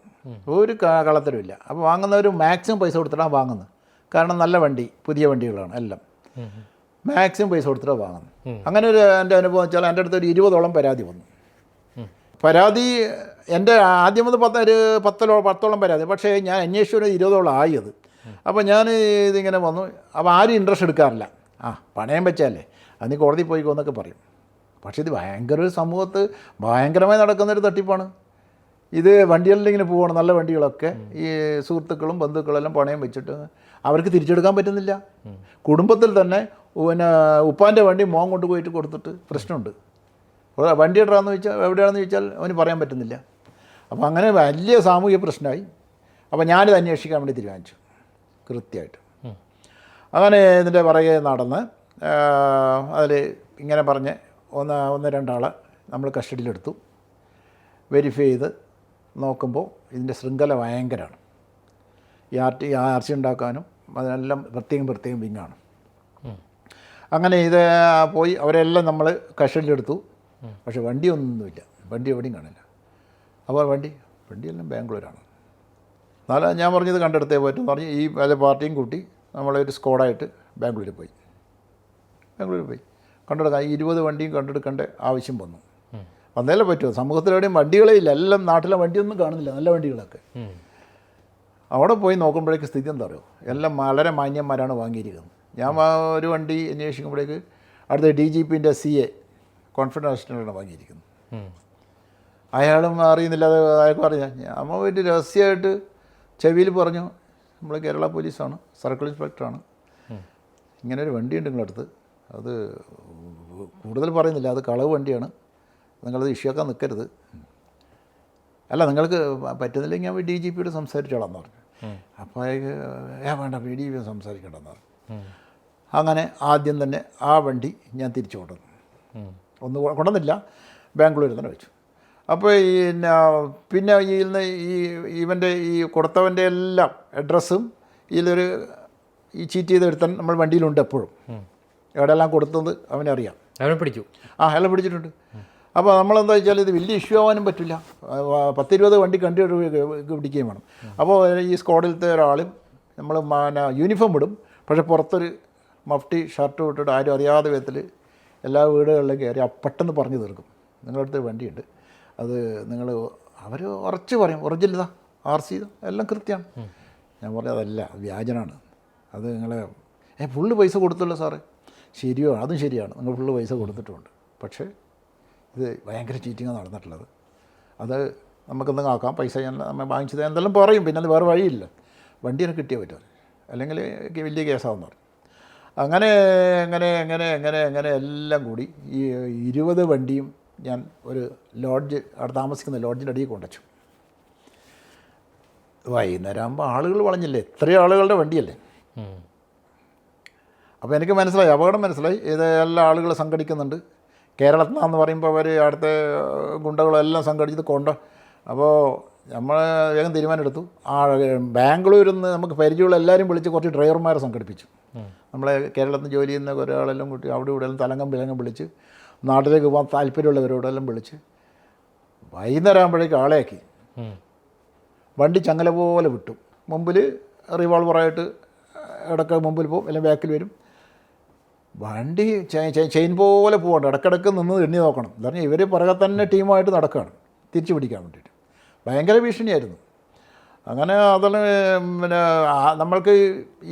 ഒരു കളത്തരമില്ല. അപ്പോൾ വാങ്ങുന്നവർ മാക്സിമം പൈസ കൊടുത്തിട്ടാണ് വാങ്ങുന്നത്. കാരണം നല്ല വണ്ടി, പുതിയ വണ്ടികളാണ് എല്ലാം, മാക്സിമം പൈസ കൊടുത്തിട്ടാണ് വാങ്ങുന്നത്. അങ്ങനെ എൻ്റെ അനുഭവം വെച്ചാൽ എൻ്റെ അടുത്ത് ഒരു 20ഓളം പരാതി വന്നു. പരാതി എൻ്റെ ആദ്യം വന്ന് 10ഓളം പരാതി, പക്ഷേ ഞാൻ അന്വേഷിച്ചു 20ഓളം ആയത്. അപ്പോൾ ഞാൻ ഇതിങ്ങനെ വന്നു. അപ്പോൾ ആരും ഇൻട്രസ്റ്റ് എടുക്കാറില്ല. പണയം വെച്ചല്ലേ, അത് നീ കോടതി പോയിക്കോ എന്നൊക്കെ പറയും. പക്ഷേ ഇത് ഭയങ്കര സമൂഹത്ത് ഭയങ്കരമായി നടക്കുന്നൊരു തട്ടിപ്പാണ്. ഇത് വണ്ടികളിൽ ഇങ്ങനെ പോവുകയാണ്, നല്ല വണ്ടികളൊക്കെ. ഈ സുഹൃത്തുക്കളും ബന്ധുക്കളെല്ലാം പണയം വെച്ചിട്ട് അവർക്ക് തിരിച്ചെടുക്കാൻ പറ്റുന്നില്ല. കുടുംബത്തിൽ തന്നെ ഉപ്പാൻ്റെ വണ്ടി മോൻ കൊണ്ടുപോയിട്ട് കൊടുത്തിട്ട് പ്രശ്നമുണ്ട്. വണ്ടി എവിടെയാണെന്ന് ചോദിച്ചാൽ അവന് പറയാൻ പറ്റുന്നില്ല. അപ്പോൾ അങ്ങനെ വലിയ സാമൂഹിക പ്രശ്നമായി. അപ്പോൾ ഞാനിത് അന്വേഷിക്കാൻ വേണ്ടി തീരുമാനിച്ചു. കൃത്യമായിട്ട്. അങ്ങനെ ഇതിൻ്റെ പുറകെ നടന്ന് അതിൽ ഇങ്ങനെ പറഞ്ഞ് ഒന്ന് രണ്ടാളെ നമ്മൾ കസ്റ്റഡിയിലെടുത്തു. വെരിഫൈ ചെയ്ത് നോക്കുമ്പോൾ ഇതിൻ്റെ ശൃംഖല ഭയങ്കരമാണ്. ഈ ആർ സി ഉണ്ടാക്കാനും അതിനെല്ലാം പ്രത്യേകം വിങ്ങാണ്. അങ്ങനെ ഇത് പോയി അവരെല്ലാം നമ്മൾ കസ്റ്റഡിയിലെടുത്തു. പക്ഷെ വണ്ടിയൊന്നുമില്ല, വണ്ടി എവിടെയും കാണില്ല. അപ്പോൾ വണ്ടിയെല്ലാം ബാംഗ്ലൂരാണ്. എന്നാലും ഞാൻ പറഞ്ഞത് കണ്ടെടുത്തേ പറ്റും പറഞ്ഞ് ഈ പല പാർട്ടിയും കൂട്ടി നമ്മളൊരു സ്ക്വാഡായിട്ട് ബാംഗ്ലൂരിൽ പോയി കണ്ടെടുക്കാൻ 20 വണ്ടിയും കണ്ടെടുക്കേണ്ട ആവശ്യം വന്നു. വന്നേലേ പറ്റുമോ, സമൂഹത്തിലെവിടെയും വണ്ടികളേ ഇല്ല, എല്ലാം നാട്ടിലെ വണ്ടിയൊന്നും കാണുന്നില്ല, നല്ല വണ്ടികളൊക്കെ. അവിടെ പോയി നോക്കുമ്പോഴേക്ക് സ്ഥിതി എന്താ പറയുമോ, എല്ലാം വളരെ മാന്യന്മാരാണ് വാങ്ങിയിരിക്കുന്നത്. ഞാൻ ഒരു വണ്ടി അന്വേഷിക്കുമ്പോഴേക്ക് അടുത്ത DGPൻ്റെ CA കോൺഫിഡൻസ് അസിസ്റ്റൻ്റാണ് വാങ്ങിയിരിക്കുന്നത്. അയാളും അറിയുന്നില്ല, അത് അയാൾക്ക് അറിയാം. ഞാൻ പോയിട്ട് രഹസ്യമായിട്ട് ചെവിയിൽ പറഞ്ഞു, നമ്മൾ കേരള പോലീസാണ്, സർക്കിൾ ഇൻസ്പെക്ടറാണ്, ഇങ്ങനെ ഒരു വണ്ടിയുണ്ട് നിങ്ങളടുത്ത്, അത് കൂടുതൽ പറയുന്നില്ല, അത് കളവ് വണ്ടിയാണ്, നിങ്ങളത് ഇഷ്യൂക്കാൻ നിൽക്കരുത്. അല്ല നിങ്ങൾക്ക് പറ്റുന്നില്ലെങ്കിൽ ഞാൻ DGPയോട് സംസാരിച്ചോളാം പറഞ്ഞു. അപ്പോൾ അയാൾക്ക് വേണ്ട DGP സംസാരിക്കേണ്ടെന്ന് പറഞ്ഞു. അങ്ങനെ ആദ്യം തന്നെ ആ വണ്ടി ഞാൻ തിരിച്ചു കൊണ്ടുവന്നു. കൊണ്ടുവന്നില്ല, ബാംഗ്ലൂരിൽ തന്നെ വെച്ചു. അപ്പോൾ പിന്നെ ഇവൻ്റെ ഈ കൊടുത്തവൻ്റെ എല്ലാം അഡ്രസ്സും ഇതിലൊരു ഈ ചീറ്റ് ചെയ്തെടുത്താൻ നമ്മൾ വണ്ടിയിലുണ്ട് എപ്പോഴും. എവിടെയെല്ലാം കൊടുത്തത് അവനറിയാം. അവനെ പിടിച്ചു. അയാളെ പിടിച്ചിട്ടുണ്ട്. അപ്പോൾ നമ്മളെന്താ വെച്ചാൽ ഇത് വലിയ ഇഷ്യൂ ആവാനും പറ്റില്ല, 10-20 വണ്ടി പിടിക്കുകയും വേണം. അപ്പോൾ ഈ സ്ക്വാഡിലത്തെ ഒരാളും നമ്മൾ യൂണിഫോം ഇടും, പക്ഷേ പുറത്തൊരു മഫ്റ്റി ഷർട്ട് ഇട്ടിട്ട് ആരും അറിയാതെ വിധത്തിൽ എല്ലാ വീടുകളിലും കയറി പെട്ടെന്ന് പറഞ്ഞു തീർക്കും, നിങ്ങളടുത്ത് വണ്ടിയുണ്ട്, അത് നിങ്ങൾ അവർ ഉറച്ച് പറയും, ഒറിജിനൽ ഇതാ, RC എല്ലാം കൃത്യമാണ്. ഞാൻ പറഞ്ഞു അതല്ല, വ്യാജനാണ്, അത് നിങ്ങളെ ഫുള്ള് പൈസ കൊടുത്തുള്ളൂ സാറേ. ശരിയോ, അതും ശരിയാണ്, നിങ്ങൾ ഫുള്ള് പൈസ കൊടുത്തിട്ടുമുണ്ട്, പക്ഷേ ഇത് ഭയങ്കര ചീറ്റിങ്ങാണ് നടന്നിട്ടുള്ളത്, അത് നമുക്കെന്തെങ്കിലും ആക്കാം, പൈസ ഞാൻ നമ്മൾ വാങ്ങിച്ചത് എന്തെല്ലാം പറയും, പിന്നെ അത് വേറെ വഴിയില്ല, വണ്ടി എനിക്ക് കിട്ടിയേ പറ്റുമോ, അല്ലെങ്കിൽ വലിയ കേസാണെന്ന് പറയും. അങ്ങനെ എല്ലാം കൂടി ഈ 20 വണ്ടിയും ഞാൻ ഒരു ലോഡ്ജ്, അവിടെ താമസിക്കുന്ന ലോഡ്ജിൻ്റെ അടിയിൽ കൊണ്ടുവച്ചു. വൈകുന്നേരം ആകുമ്പോൾ ആളുകൾ വളഞ്ഞില്ലേ, ഇത്രയും ആളുകളുടെ വണ്ടിയല്ലേ. അപ്പോൾ എനിക്ക് മനസ്സിലായി, അപകടം മനസ്സിലായി, ഇത് എല്ലാ ആളുകൾ സംഘടിക്കുന്നുണ്ട്. കേരളത്തിൽ നിന്നാന്ന് പറയുമ്പോൾ അവർ അടുത്ത ഗുണ്ടകളെല്ലാം സംഘടിച്ചത് അപ്പോൾ നമ്മൾ വേഗം തീരുമാനമെടുത്തു. ബാംഗ്ലൂരിൽ നിന്ന് നമുക്ക് പരിചയമുള്ള എല്ലാവരും വിളിച്ച് കുറച്ച് ഡ്രൈവർമാരെ സംഘടിപ്പിച്ചു. നമ്മളെ കേരളത്തിൽ നിന്ന് ജോലി ചെയ്യുന്ന ഒരാളെല്ലാം കൂട്ടി അവിടെ ഇവിടെ എല്ലാം തലങ്കം വിളിച്ച് നാട്ടിലേക്ക് പോകാൻ താല്പര്യമുള്ളവരോടെല്ലാം വിളിച്ച് വൈകുന്നേരം ആകുമ്പോഴേക്കും ആളെയാക്കി വണ്ടി ചങ്ങല പോലെ വിട്ടു. മുമ്പിൽ റിവോൾവറായിട്ട് ഇടയ്ക്ക് മുമ്പിൽ പോകും, അല്ലെങ്കിൽ ബാക്കിൽ വരും. വണ്ടി ചെയിൻ പോലെ പോകണ്ട, ഇടയ്ക്കിടയ്ക്ക് നിന്ന് എണ്ണി നോക്കണം. എന്ന് പറഞ്ഞാൽ ഇവർ പുറകെ തന്നെ ടീമായിട്ട് നടക്കുകയാണ് തിരിച്ചു പിടിക്കാൻ വേണ്ടിയിട്ട്. ഭയങ്കര ഭീഷണിയായിരുന്നു. അങ്ങനെ അതിന് പിന്നെ നമ്മൾക്ക്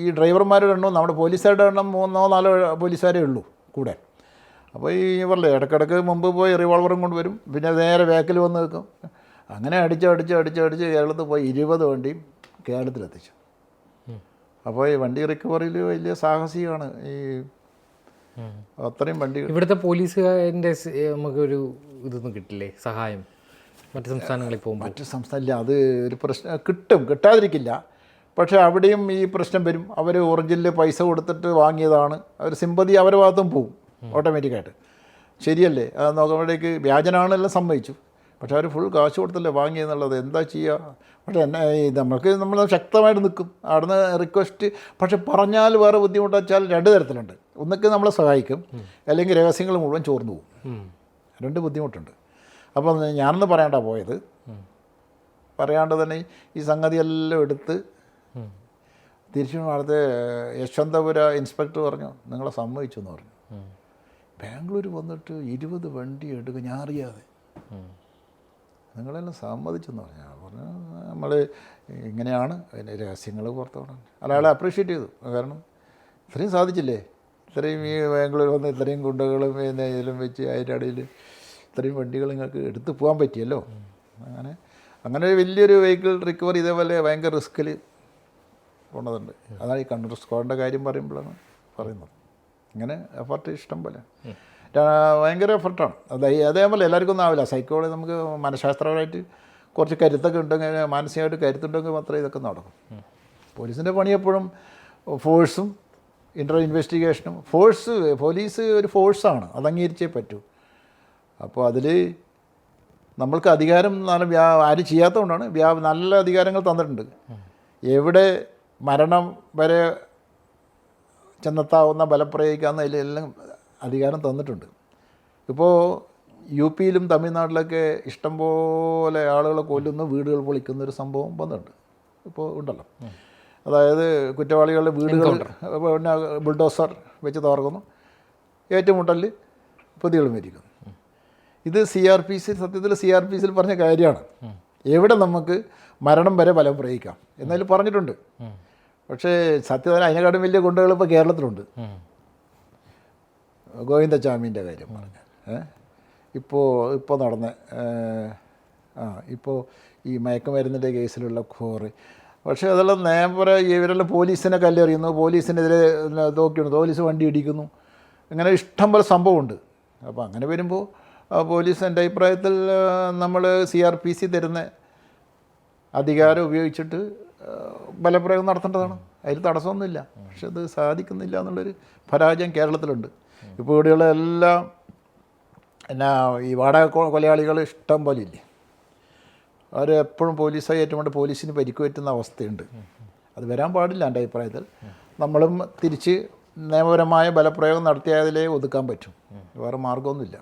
ഈ ഡ്രൈവർമാരുടെ എണ്ണവും നമ്മുടെ പോലീസുകാരുടെ എണ്ണം 3-4 പോലീസുകാരേ ഉള്ളൂ കൂടെ. അപ്പോൾ ഈ പറഞ്ഞില്ലേ, ഇടയ്ക്കിടയ്ക്ക് മുമ്പ് പോയി റിവോൾവറും കൊണ്ട് വരും, പിന്നെ നേരെ ബാക്കിൽ വന്ന് നിൽക്കും. അങ്ങനെ അടിച്ച് കേരളത്തിൽ പോയി 20 വണ്ടിയും കേരളത്തിലെത്തിച്ചു. അപ്പോൾ ഈ വണ്ടി റിക്കവറിയിൽ വലിയ സാഹസികമാണ് ഈ അത്രയും വണ്ടി. ഇവിടുത്തെ പോലീസുകാരൻ്റെ നമുക്കൊരു ഇതൊന്നും കിട്ടില്ലേ, സഹായം മറ്റ് സംസ്ഥാനങ്ങളിൽ പോകുമ്പോൾ? മറ്റ് സംസ്ഥാനമില്ല, അത് ഒരു പ്രശ്നം കിട്ടാതിരിക്കില്ല. പക്ഷേ അവിടെയും ഈ പ്രശ്നം വരും. അവർ ഒറിജിനൽ പൈസ കൊടുത്തിട്ട് വാങ്ങിയതാണ്, അവർ സിമ്പതി അവരുടെ ഭാഗത്തും പോവും ഓട്ടോമാറ്റിക്കായിട്ട്. ശരിയല്ലേ, അത് നോക്കുമ്പോഴേക്ക് വ്യാജനാണെല്ലാം സമ്മതിച്ചു, പക്ഷേ അവർ ഫുൾ കാശ് കൊടുത്തല്ലേ വാങ്ങിയെന്നുള്ളത്. എന്താ ചെയ്യുക? പക്ഷേ നമ്മൾ ശക്തമായിട്ട് നിൽക്കും അവിടുന്ന് റിക്വസ്റ്റ്. പക്ഷെ പറഞ്ഞാൽ വേറെ ബുദ്ധിമുട്ടാച്ചാൽ 2 തരത്തിലുണ്ട്. ഒന്നൊക്കെ നമ്മളെ സഹായിക്കും, അല്ലെങ്കിൽ രഹസ്യങ്ങൾ മുഴുവൻ ചോർന്നു പോകും. 2 ബുദ്ധിമുട്ടുണ്ട്. അപ്പം ഞാനൊന്നും പറയാണ്ടാ പോയത്. പറയാണ്ട് തന്നെ ഈ സംഗതിയെല്ലാം എടുത്ത് തിരിച്ചു അടുത്ത യശ്വന്തപുര ഇൻസ്പെക്ടർ പറഞ്ഞു, നിങ്ങളെ സമ്മതിച്ചു എന്ന് പറഞ്ഞു. ബാംഗ്ലൂർ വന്നിട്ട് 20 വണ്ടി എടുക്കുക ഞാൻ അറിയാതെ, നിങ്ങളെല്ലാം സമ്മതിച്ചെന്ന് പറഞ്ഞു. പറഞ്ഞു നമ്മൾ ഇങ്ങനെയാണ് അതിൻ്റെ രഹസ്യങ്ങൾ പുറത്തോടെ. അയാളെ അപ്രീഷിയേറ്റ് ചെയ്തു, കാരണം ഇത്രയും സാധിച്ചില്ലേ, ഇത്രയും ഈ ബാംഗ്ലൂർ വന്ന് ഇത്രയും ഗുണ്ടകളും പിന്നെ ഇതിലും വെച്ച് അതിൻ്റെ ഇടയിൽ ഇത്രയും വണ്ടികൾ നിങ്ങൾക്ക് എടുത്ത് പോകാൻ പറ്റിയല്ലോ. അങ്ങനെ വലിയൊരു വെഹിക്കിൾ റിക്കവറി ഇതേപോലെ ഭയങ്കര റിസ്കിൽ പോണതുണ്ട്. അതാണ് ഈ കണ്ണൂർ സ്ക്വാഡിൻ്റെ കാര്യം പറയുമ്പോഴാണ് പറയുന്നത്. ഇങ്ങനെ എഫർട്ട് ഇഷ്ടം പോലെ, ഭയങ്കര എഫർട്ടാണ്. അതേപോലെ എല്ലാവർക്കും ഒന്നും ആവില്ല. സൈക്കോളജി നമുക്ക് മനഃശാസ്ത്രപരമായിട്ട് കുറച്ച് കരുത്തൊക്കെ ഉണ്ടെങ്കിൽ, മാനസികമായിട്ട് കരുത്തുണ്ടെങ്കിൽ മാത്രമേ ഇതൊക്കെ നടക്കും. പോലീസിൻ്റെ പണി എപ്പോഴും ഫോഴ്സും ഇൻവെസ്റ്റിഗേഷനും പോലീസ് ഒരു ഫോഴ്സാണ്, അത് അംഗീകരിച്ചേ പറ്റൂ. അപ്പോൾ അതിൽ നമ്മൾക്ക് അധികാരം ആരും ചെയ്യാത്തതുകൊണ്ടാണ് നല്ല അധികാരങ്ങൾ തന്നിട്ടുണ്ട്. എവിടെ മരണം വരെ ചെന്നെത്താവുന്ന ബലം പ്രയോഗിക്കാവുന്ന അതിലെല്ലാം അധികാരം തന്നിട്ടുണ്ട്. ഇപ്പോൾ യു പിയിലും തമിഴ്നാട്ടിലൊക്കെ ഇഷ്ടംപോലെ ആളുകളെ കൊല്ലുന്നു, വീടുകൾ പൊളിക്കുന്നൊരു സംഭവം വന്നിട്ടുണ്ട്, ഇപ്പോൾ ഉണ്ടല്ലോ. അതായത് കുറ്റവാളികളുടെ വീടുകൾ പിന്നെ ബുൾഡോസർ വെച്ച് തകർക്കുന്നു, ഏറ്റുമുട്ടലിൽ പ്രതികൾ മരിക്കുന്നു. ഇത് സത്യത്തിൽ CRPC പറഞ്ഞ കാര്യമാണ്. എവിടെ നമുക്ക് മരണം വരെ ബലം പ്രയോഗിക്കാം എന്നതിൽ പറഞ്ഞിട്ടുണ്ട്. പക്ഷേ സത്യത്തിൽ അതിനെക്കാട്ടും വലിയ ഗുണ്ടകൾ ഇപ്പോൾ കേരളത്തിലുണ്ട്. ഗോവിന്ദച്ചാമീൻ്റെ കാര്യം പറഞ്ഞ ഇപ്പോൾ നടന്ന ഇപ്പോൾ ഈ മയക്കുമരുന്നിൻ്റെ കേസിലുള്ള ഖോറ്. പക്ഷേ അതെല്ലാം ഇവരെല്ലാം പോലീസിനെ കല്ലെറിയുന്നു, പോലീസിനെതിരെ തോക്കിയുണ്ട്, പോലീസ് വണ്ടി ഇടിക്കുന്നു, ഇങ്ങനെ ഇഷ്ടം പോലെ സംഭവമുണ്ട്. അപ്പോൾ അങ്ങനെ വരുമ്പോൾ പോലീസ് എൻ്റെ അഭിപ്രായത്തിൽ നമ്മൾ CRPC തരുന്ന അധികാരം ഉപയോഗിച്ചിട്ട് ബലപ്രയോഗം നടത്തേണ്ടതാണ്, അതിൽ തടസ്സമൊന്നുമില്ല. പക്ഷെ അത് സാധിക്കുന്നില്ല എന്നുള്ളൊരു പരാജയം കേരളത്തിലുണ്ട്. ഇപ്പോൾ ഇവിടെയുള്ള എല്ലാം ഈ വാടക കൊലയാളികൾ ഇഷ്ടം പോലെ ഇല്ലേ, അവർ എപ്പോഴും പോലീസായി ഏറ്റുമുണ്ട്, പോലീസിന് പരിക്ക് പറ്റുന്ന അവസ്ഥയുണ്ട്. അത് വരാൻ പാടില്ല എൻ്റെ അഭിപ്രായത്തിൽ. നമ്മളും തിരിച്ച് നിയമപരമായ ബലപ്രയോഗം നടത്തിയതിലേ ഒതുക്കാൻ പറ്റും, വേറെ മാർഗ്ഗമൊന്നുമില്ല.